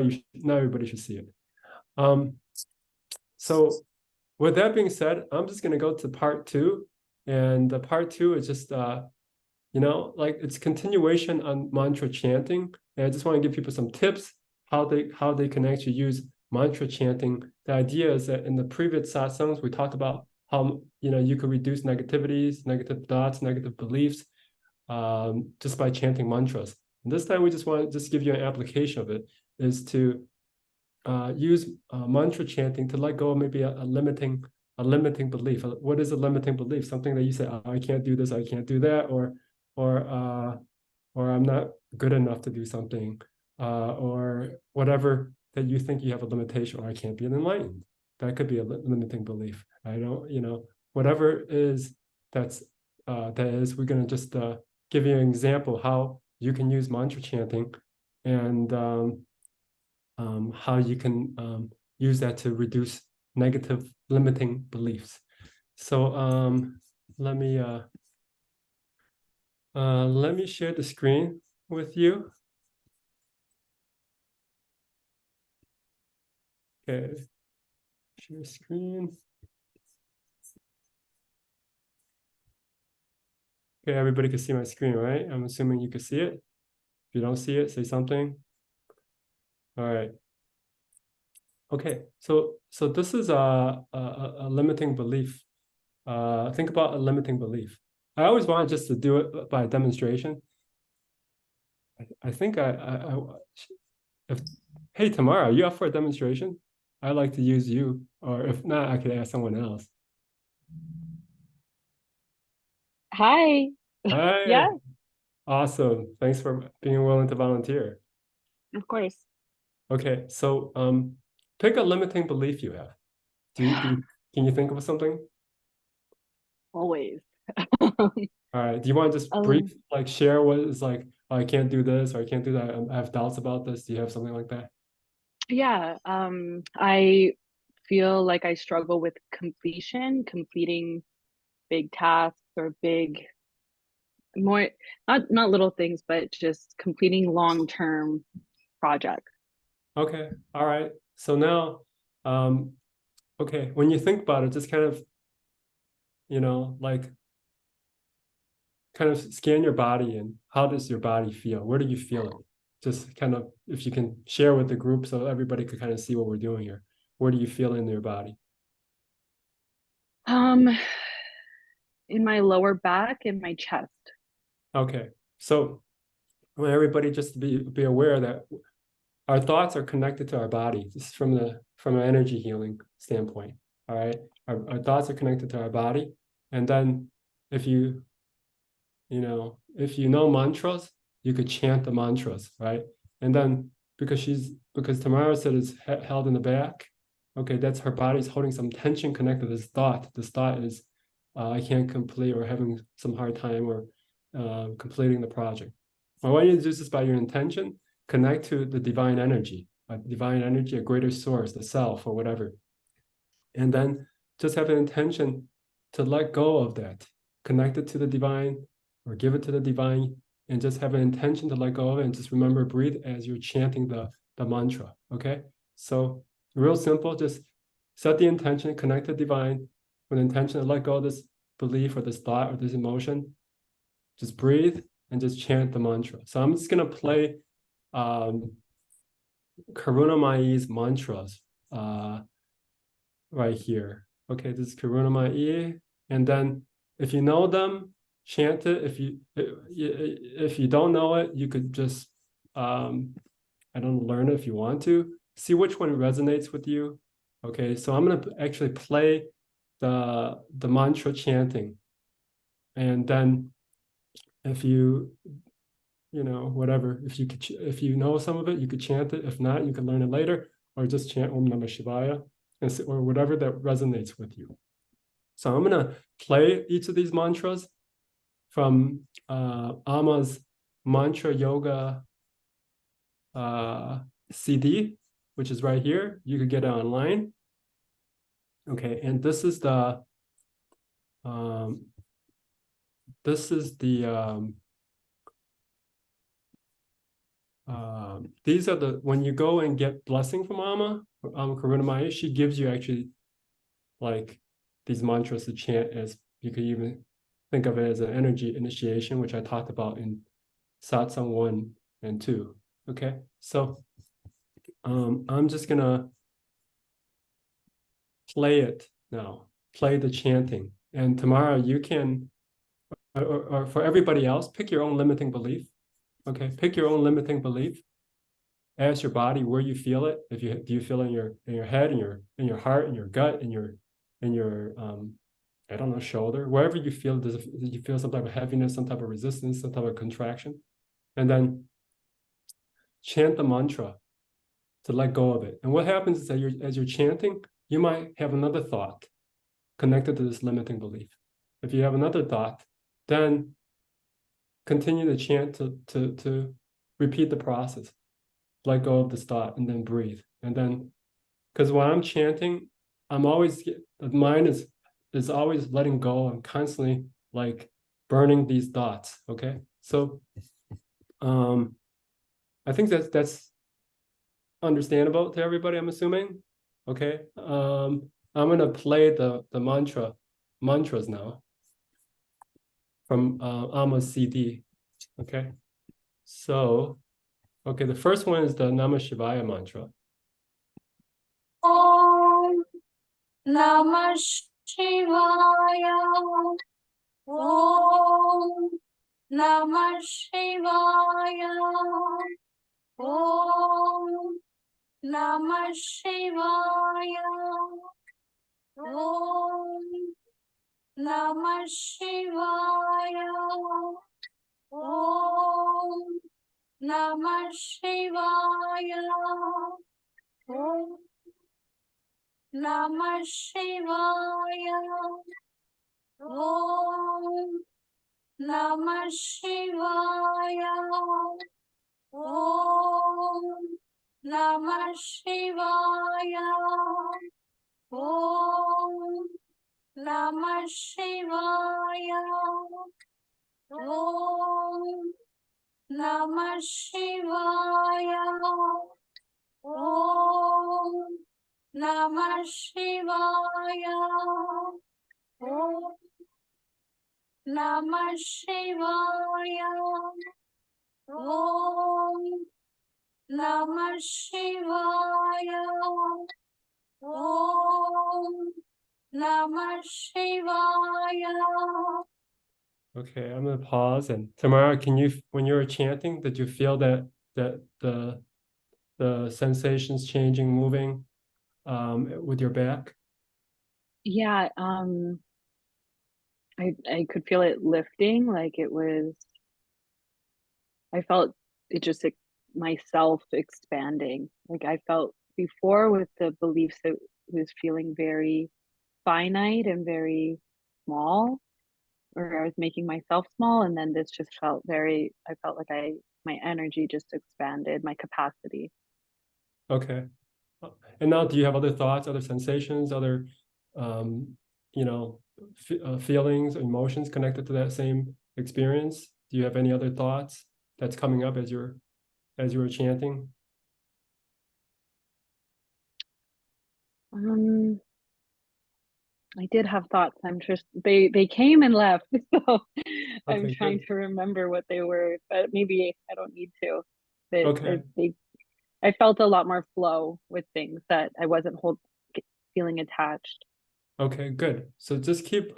everybody should see it. So with that being said, I'm just going to go to part 2, and the part 2 is just you know, like it's continuation on mantra chanting. And I just want to give people some tips how they can actually use mantra chanting. The idea is that in the previous satsangs, we talked about how, you know, you could reduce negativities, negative thoughts, negative beliefs, just by chanting mantras. And this time we just want to give you an application of it, is to use mantra chanting to let go of maybe a limiting belief. What is a limiting belief? Something that you say, oh, I can't do this, I can't do that, or I'm not good enough to do something, or whatever that you think you have a limitation, or I can't be enlightened. That could be a limiting belief. I don't, you know, whatever is that is, we're going to just give you an example how you can use mantra chanting, and how you can use that to reduce negative limiting beliefs. So let me share the screen with you. Okay, share screen. Okay, everybody can see my screen, right? I'm assuming you can see it. If you don't see it, say something. All right. Okay, so this is a limiting belief. Think about a limiting belief. I always wanted just to do it by demonstration. I think hey, Tamara, are you up for a demonstration? I'd like to use you, or if not, I could ask someone else. Hi. Hi. Yeah, Awesome. Thanks for being willing to volunteer. of course. Okay, so pick a limiting belief you have. Can you think of something? Always. All right. Do you want to just Um, brief, like share what is like, oh, I can't do this or I can't do that. I have doubts about this. Do you have something like that? yeah, I feel like I struggle with completing big tasks or big, more, not little things, but just completing long-term projects. Okay. All right. So now, um, okay, when you think about it, just kind of, like kind of scan your body and how does your body feel? Where do you feel it? Just kind of, if you can share with the group so everybody could kind of see what we're doing here. Where do you feel in your body? Um, in my lower back, in my chest. Okay. So I want everybody just to be aware that our thoughts are connected to our body, just from an energy healing standpoint. All right. Our thoughts are connected to our body. And then if if you know mantras, you could chant the mantras, right? And then because Tamara said it's held in the back, okay, that's her body's holding some tension connected to this thought. This thought is, I can't complete or having some hard time or completing the project. I want you to do this by your intention, connect to the divine energy, a greater source, the self or whatever. And then just have an intention to let go of that, connect it to the divine or give it to the divine, and just have an intention to let go of it and just remember, breathe as you're chanting the mantra, okay? So real simple, just set the intention, connect to divine with intention to let go of this belief or this thought or this emotion. Just breathe and just chant the mantra. So I'm just gonna play Karunamayi's mantras right here. Okay, this is Karuanamyi. And then if you know them, chant it. If you don't know it, you could just I don't learn it if you want to. See which one resonates with you. Okay, so I'm gonna actually play the mantra chanting. And then if whatever, if you know some of it, you could chant it. If not, you can learn it later, or just chant Om Namah Shivaya, or whatever that resonates with you. So I'm gonna play each of these mantras from Amma's Mantra Yoga CD, which is right here. You could get it online. Okay, and this is the these are when you go and get blessing from Amma Karunamayi, she gives you actually like these mantras to chant, as you could even think of it as an energy initiation, which I talked about in Satsang 1 and 2. Okay, so I'm just gonna play it now, play the chanting. And tomorrow you can, or for everybody else, pick your own limiting belief. Okay, pick your own limiting belief. Ask your body where you feel it. If you do you feel it in your head, in your heart, in your gut, in your I don't know, shoulder, wherever you feel. Did you feel some type of heaviness, some type of resistance, some type of contraction? And then chant the mantra to let go of it. And what happens is that as you're chanting, you might have another thought connected to this limiting belief. If you have another thought, then continue to chant to repeat the process. Let go of this thought and then breathe. And then, because when I'm chanting, the mind is always letting go. I'm constantly like burning these thoughts. Okay. So I think that's understandable to everybody, I'm assuming. Okay. I'm gonna play the mantras now from Amma's CD. Okay. So, okay, the first one is the Namah Shivaya mantra. Om Namah Shivaya. Om Namah Shivaya. Om Namah Shivaya. Om Namah Shivaya. Om Namah Shivaya. Om Namah Shivaya. Om Namah Shivaya. Om Namah Shivaya. Om Namah Shivaya. Om Namah Shivaya. Om Namah Shivaya. Om Namah Shivaya. Om Namah Shivaya. Om Namah Shivaya. Okay, I'm gonna pause. And Tamara, can you, when you were chanting, did you feel that the sensations changing, moving with your back? Yeah, I could feel it lifting, like it was, I felt it just myself expanding. Like I felt before with the beliefs that it was feeling very finite and very small, or I was making myself small, and then this just felt very, I felt like my energy just expanded, my capacity. Okay. And now, do you have other thoughts, other sensations, other, you know, feelings, emotions connected to that same experience? Do you have any other thoughts that's coming up as you were chanting? I did have thoughts. I'm just they came and left, so I'm Okay, trying good. to remember what they were, but maybe I don't need to. But Okay. I felt a lot more flow with things that I wasn't feeling attached. Okay, good. So just keep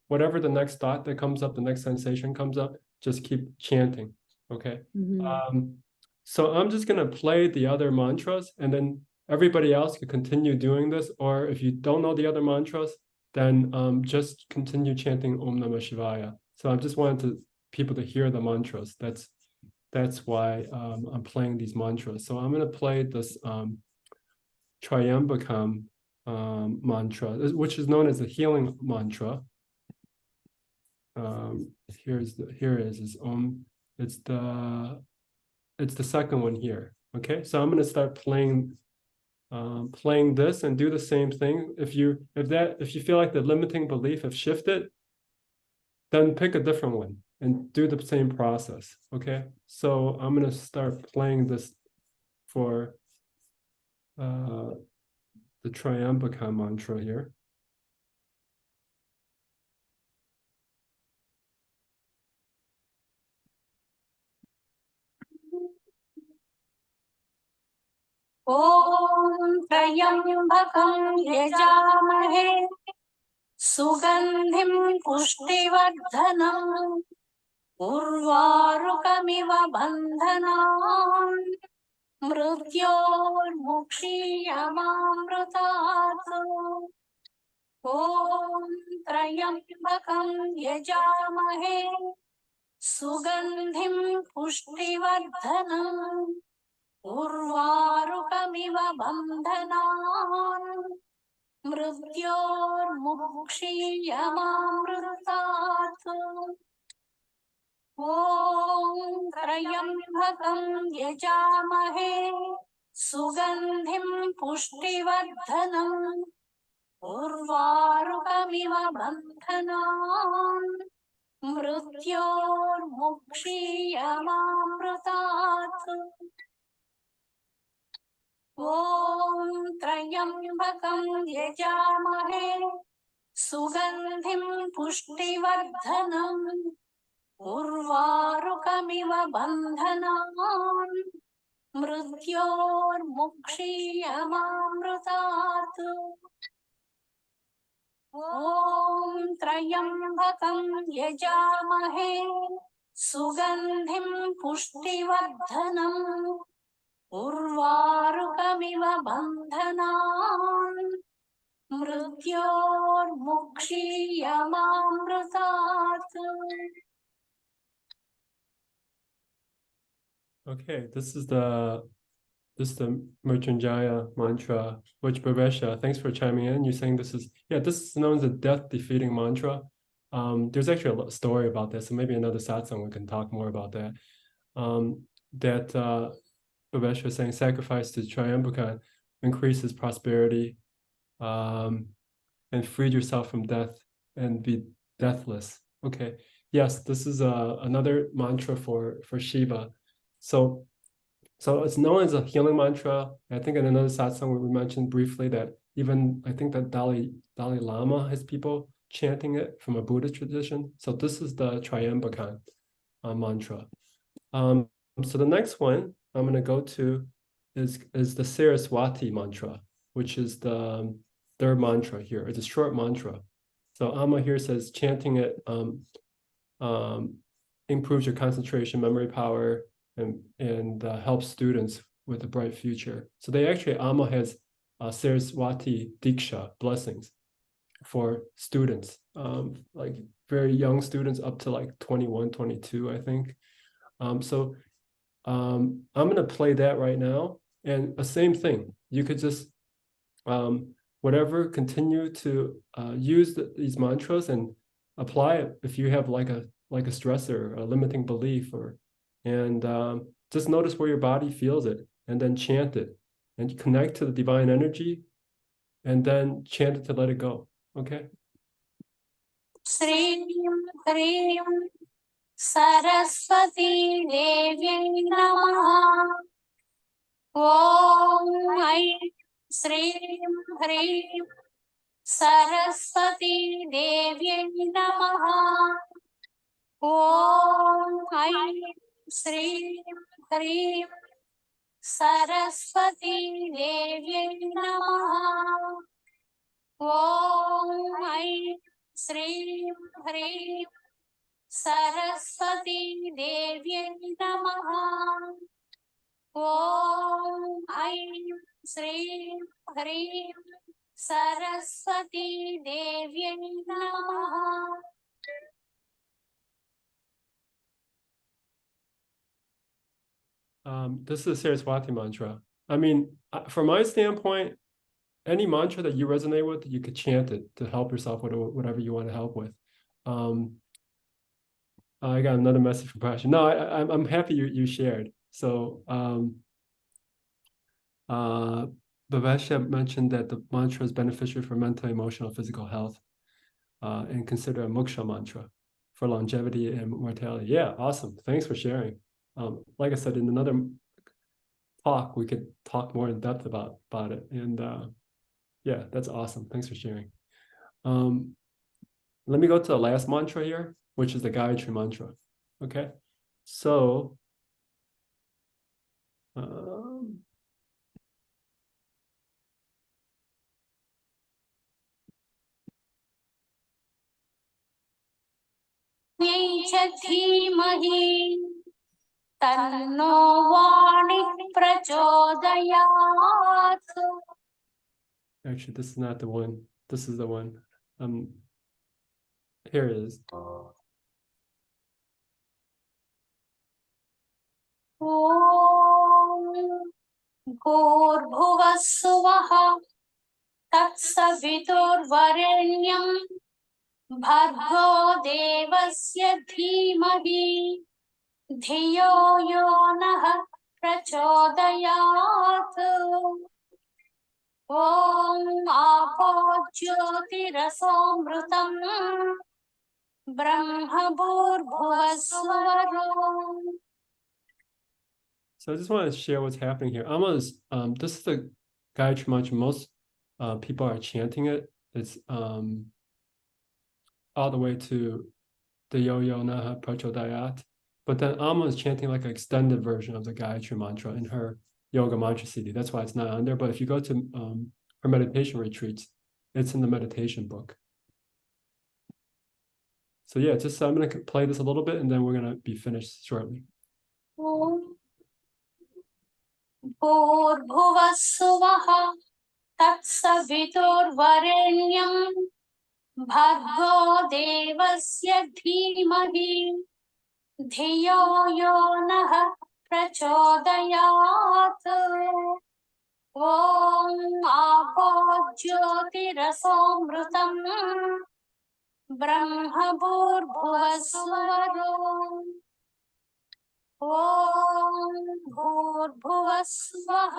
whatever the next thought that comes up, the next sensation comes up, just keep chanting. Okay. Mm-hmm. So I'm just gonna play the other mantras, and then everybody else can continue doing this. Or if you don't know the other mantras, then just continue chanting Om Namah Shivaya. So I just wanted people to hear the mantras. That's why I'm playing these mantras. So I'm gonna play this Tryambakam mantra, which is known as the healing mantra. Here is Om. It's the second one here. Okay, so I'm gonna start playing this and do the same thing. If you feel like the limiting belief have shifted, then pick a different one and do the same process. Okay, so I'm gonna start playing this for the Tryambakam mantra here. Om Tryambakam Yajamahe Sugandhim Pushtivardhanam Urvarukamiva Bandhanam Mrutyurmukshiyamamrutat. Om Tryambakam Yajamahe Sugandhim Pushtivardhanam Urvarukamiva Bandhanam Mrutyurmukshiyamamrutat. Om Tryambakam Yajamahe Sugandhim Pushtivardhanam Urvarukamiva Bandhanam Mrutyurmukshiyamamrutat. Om Tryambakam Yajamahe Sugandhim Pushtivardhanam Urvarukamiva Bandhanam Mrutyurmukshiyamamrutat. Om Tryambakam Yajamahe Sugandhim Pushtivardhanam Urvarukamiva Bandhanam Mrutyurmukshiyamamrutat. Okay, this is the Mrityunjaya mantra, which Bhavesha, thanks for chiming in. You're saying this is known as a death-defeating mantra. There's actually a story about this, so maybe another satsang we can talk more about that. That Bhavesh was saying sacrifice to Tryambakam increases prosperity, and freed yourself from death and be deathless. Okay, yes, this is another mantra for Shiva. So it's known as a healing mantra. I think in another satsang we mentioned briefly that even I think that Dalai Lama has people chanting it from a Buddhist tradition. So this is the Tryambakam mantra. So the next one I'm going to go to is the Saraswati Mantra, which is the third mantra here. It's a short mantra. So Amma here says chanting it improves your concentration, memory power, and helps students with a bright future. So they actually, Amma has Saraswati Diksha blessings for students, like very young students up to like 21, 22, I think. So I'm going to play that right now. And the same thing, you could just, whatever, continue to use these mantras and apply it if you have like a stressor, a limiting belief, and just notice where your body feels it, and then chant it, and connect to the divine energy, and then chant it to let it go. Okay. Srim Hrim Saraswati Devyai Namaha. Om Aim Srim Hrim Saraswati Devyai Namaha. Om Aim Srim Hrim Saraswati Devyai Namaha. Om Aim Srim Hrim Saraswati Devyai Namaha. Om Aim Srim Hrim Saraswati Devyai Namaha. This is a Saraswati mantra. I mean, from my standpoint, any mantra that you resonate with, you could chant it to help yourself with whatever you want to help with. I got another message from Passion. No, I'm happy you shared. So Bhavesha mentioned that the mantra is beneficial for mental, emotional, physical health, and consider a moksha mantra for longevity and mortality. Yeah, awesome. Thanks for sharing. Like I said, in another talk, we could talk more in depth about it. And yeah, that's awesome. Thanks for sharing. Let me go to the last mantra here, which is the Gayatri mantra. Okay, so धीमहि तन्नो वाणी प्रचोदयात्. actually, this is not the one. This is the one. Here it is. ॐ भूर्भुवः स्वः तत्सवितुर्वरेण्यं भर्गो देवस्य धीमहि धियो यो नः प्रचोदयात्. ॐ आपो ज्योतिरसोऽमृतम् ब्रह्म भूर्भुवः स्वरो. So I just want to share what's happening here. Amma's, this is the Gayatri mantra. Most people are chanting it. It's all the way to the yo-yo naha prachodayat. But then Amma is chanting like an extended version of the Gayatri mantra in her yoga mantra CD. That's why it's not on there. But if you go to her meditation retreats, it's in the meditation book. So yeah, just I'm going to play this a little bit and then we're going to be finished shortly. भूर्भुवः स्वः तत्सवितुर्वरेण्यं भर्गो देवस्य धीमहि धियो यो नः प्रचोदयात्. ॐ आपो ज्योतिरसोऽमृतम् ब्रह्म भूर्भुवस्वरो ॐ भूर्भुवस्वः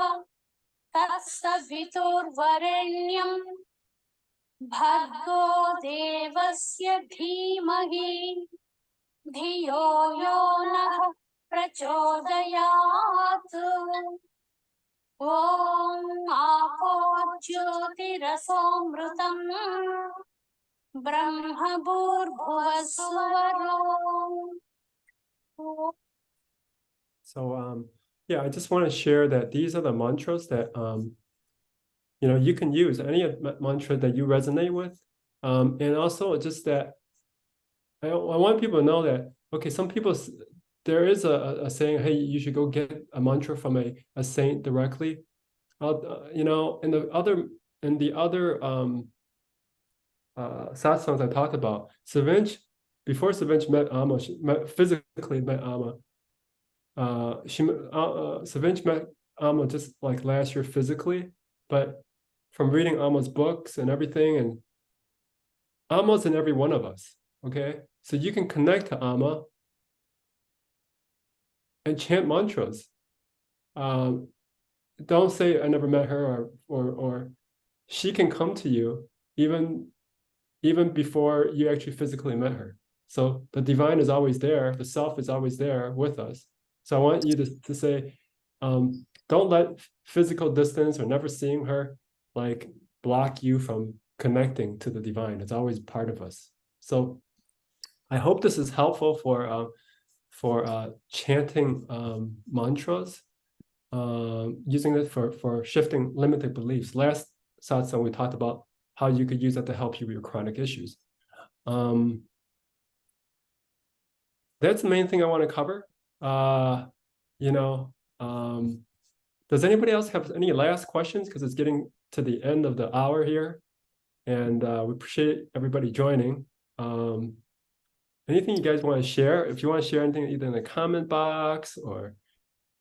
तत्सवितुर्वरेण्यं भर्गो देवस्य धीमहि धियो यो नः प्रचोदयात् ॐ आपो ज्योतिरसोऽमृतम् ब्रह्म भूर्भुवस्वरो. So yeah, I just want to share that these are the mantras that you can use any mantra that you resonate with, and also just that I want people to know that okay, some people there is a saying, hey, you should go get a mantra from a saint directly. In the other satsangs I talked about, before Savinch met Amma, physically met Amma. Savinch met Amma just like last year physically, but from reading Amma's books and everything, and Amma's in every one of us. Okay, so you can connect to Amma and chant mantras. Don't say I never met her, or she can come to you even before you actually physically met her. So the divine is always there, the self is always there with us. So I want you to say, don't let physical distance or never seeing her like block you from connecting to the divine. It's always part of us. So I hope this is helpful for chanting mantras, using it for shifting limited beliefs. Last satsang we talked about how you could use that to help you with your chronic issues. That's the main thing I want to cover. Does anybody else have any last questions? Because it's getting to the end of the hour here, and we appreciate everybody joining. Anything you guys want to share? If you want to share anything, either in the comment box or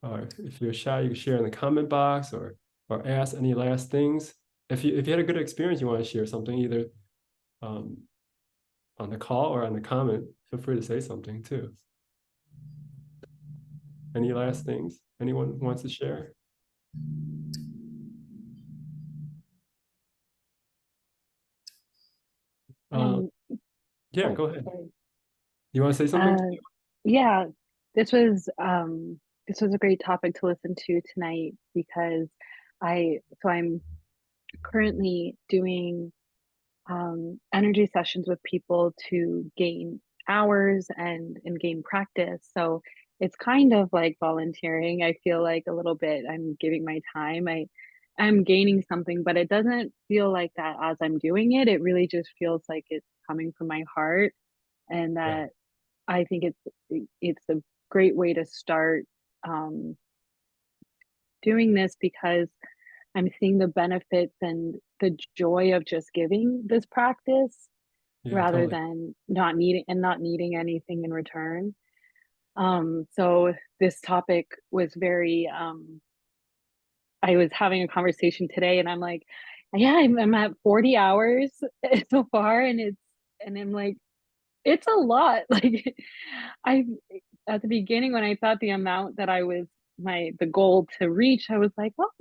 if you're shy, you can share in the comment box or ask any last things. If you had a good experience, you want to share something either on the call or on the comment, feel free to say something too. Any last things anyone wants to share? Yeah, go ahead. Sorry. You want to say something? Yeah, this was a great topic to listen to tonight because I'm currently doing energy sessions with people to gain hours and gain practice. So it's kind of like volunteering. I feel like a little bit I'm giving my time. I'm gaining something, but it doesn't feel like that as I'm doing it. It really just feels like it's coming from my heart, and that I think it's a great way to start doing this because I'm seeing the benefits and the joy of just giving this practice rather than not needing anything in return. So this topic was very, I was having a conversation today and I'm like, yeah, I'm at 40 hours so far. And I'm like, it's a lot. Like at the beginning, when I thought the amount that I was the goal to reach, I was like, well,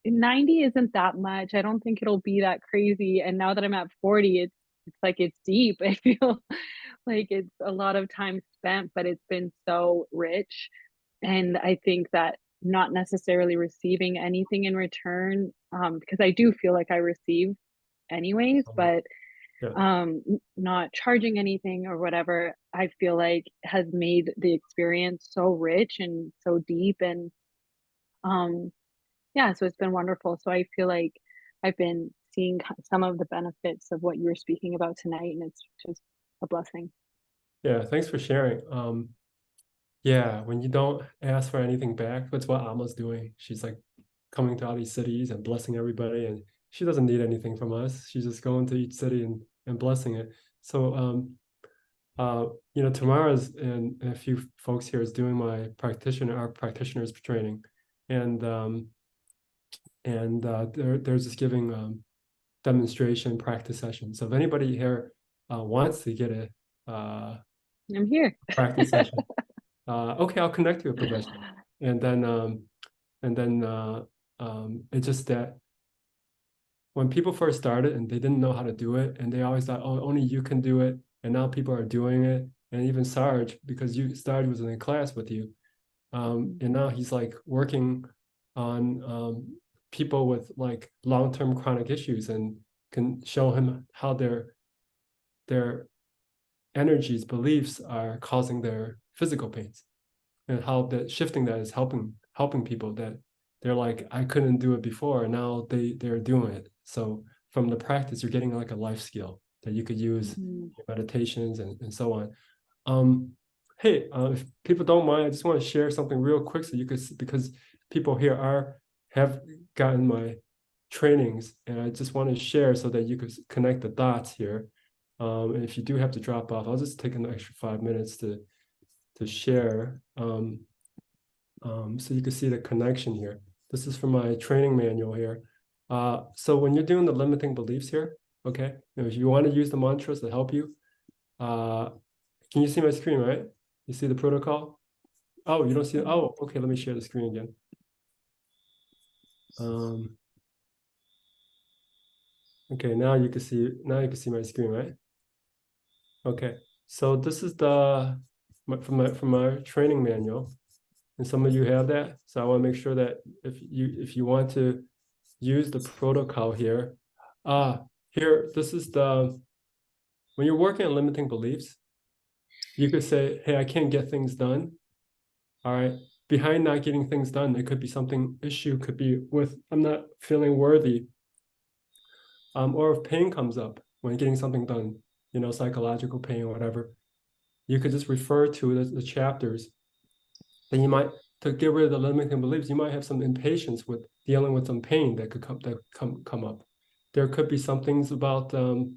90 isn't that much. I don't think it'll be that crazy. And now that I'm at 40, it's like it's deep. I feel like it's a lot of time spent, but it's been so rich. And I think that not necessarily receiving anything in return, because I do feel like I receive anyways, but not charging anything or whatever, I feel like has made the experience so rich and so deep. And so it's been wonderful. So I feel like I've been seeing some of the benefits of what you were speaking about tonight, and it's just a blessing. Yeah, thanks for sharing. Yeah, when you don't ask for anything back, that's what Amma's doing. She's like coming to all these cities and blessing everybody, and she doesn't need anything from us. She's just going to each city and blessing it. So tomorrow's and a few folks here is doing our practitioners training, and they're just giving demonstration practice sessions. So if anybody here wants to get a I'm here. practice session, okay, I'll connect you a professional. And then it's just that when people first started and they didn't know how to do it, and they always thought, oh, only you can do it, and now people are doing it, and even Sarge, because Sarge was in a class with you, and now he's like working on people with like long-term chronic issues, and can show him how their energies, beliefs are causing their physical pains, and how that shifting that is helping people that they're like, I couldn't do it before, and now they're doing it. So from the practice, you're getting like a life skill that you could use in meditations and so on. Hey, if people don't mind, I just want to share something real quick so you could, because people here have gotten my trainings, and I just want to share so that you could connect the dots here. And if you do have to drop off, I'll just take an extra 5 minutes to share, so you can see the connection here. This is from my training manual here. So when you're doing the limiting beliefs here, okay, if you want to use the mantras to help you, can you see my screen, right? You see the protocol? Oh, you don't see it? Oh, okay, let me share the screen again. Okay, now you can see my screen, right? Okay, so this is from my training manual, and some of you have that. So I want to make sure that if you want to use the protocol here, this is when you're working on limiting beliefs, you could say, hey, I can't get things done. All right. Behind not getting things done, it could be something issue, could be with I'm not feeling worthy. Or if pain comes up when getting something done, psychological pain or whatever, you could just refer to the chapters. Then you might, to get rid of the limiting beliefs, you might have some impatience with dealing with some pain that could come up. There could be some things about the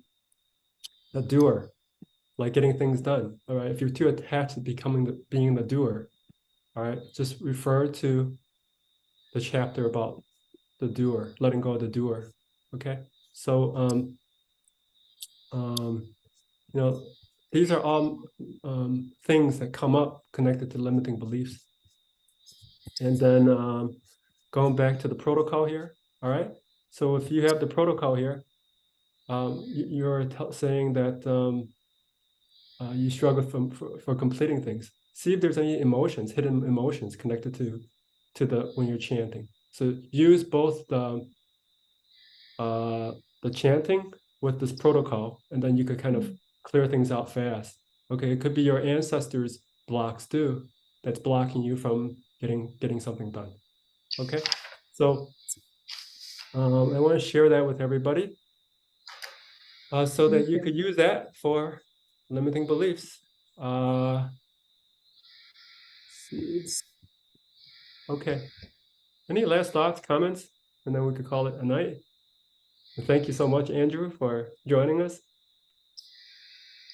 doer, like getting things done. All right, if you're too attached to being the doer, all right, just refer to the chapter about the doer, letting go of the doer. Okay, so these are all things that come up connected to limiting beliefs. And then going back to the protocol here, all right? So if you have the protocol here, you're saying that you struggle for completing things. See if there's any emotions, hidden emotions connected to when you're chanting. So use both the chanting with this protocol, and then you could kind of clear things out fast. Okay, it could be your ancestors' blocks too, that's blocking you from getting something done. Okay, so I want to share that with everybody, so that you could use that for limiting beliefs. Okay, any last thoughts, comments, and then we could call it a night. And thank you so much, Andrew, for joining us.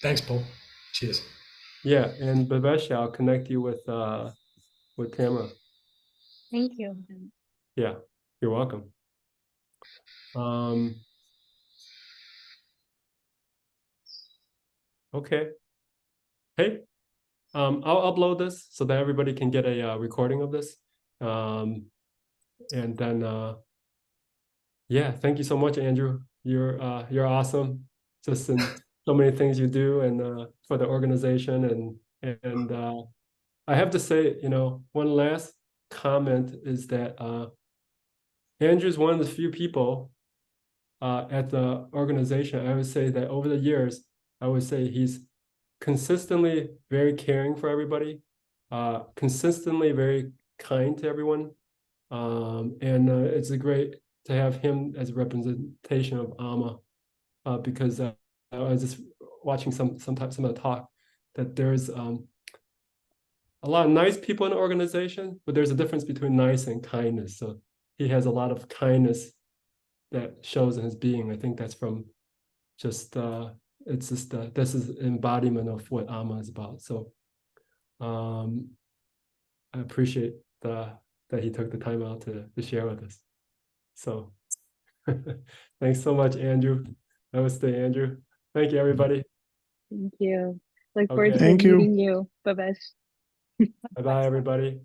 Thanks, Paul. Cheers. Yeah, and Bhavesh, I'll connect you with Tamara. Thank you. Yeah, you're welcome. Okay. Hey, I'll upload this so that everybody can get a recording of this. And then yeah, thank you so much, Andrew. You're awesome. Just in so many things you do, and for the organization, and I have to say, one last comment is that Andrew's one of the few people at the organization. I would say that over the years, I would say he's consistently very caring for everybody, consistently very kind to everyone, and it's great to have him as a representation of Amma, because I was just watching some of the talk that there's a lot of nice people in the organization, but there's a difference between nice and kindness. So he has a lot of kindness that shows in his being. I think that's from just it's just this is embodiment of what Amma is about. So I appreciate that he took the time out to share with us. So thanks so much, Andrew. Namaste, Andrew. Thank you, everybody. Thank you. Look forward to Okay. Thank you. meeting you. Bye-bye. Bye-bye, everybody.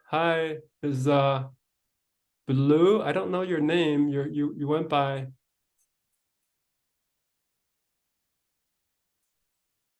Hi, is Blue? I don't know your name. You went by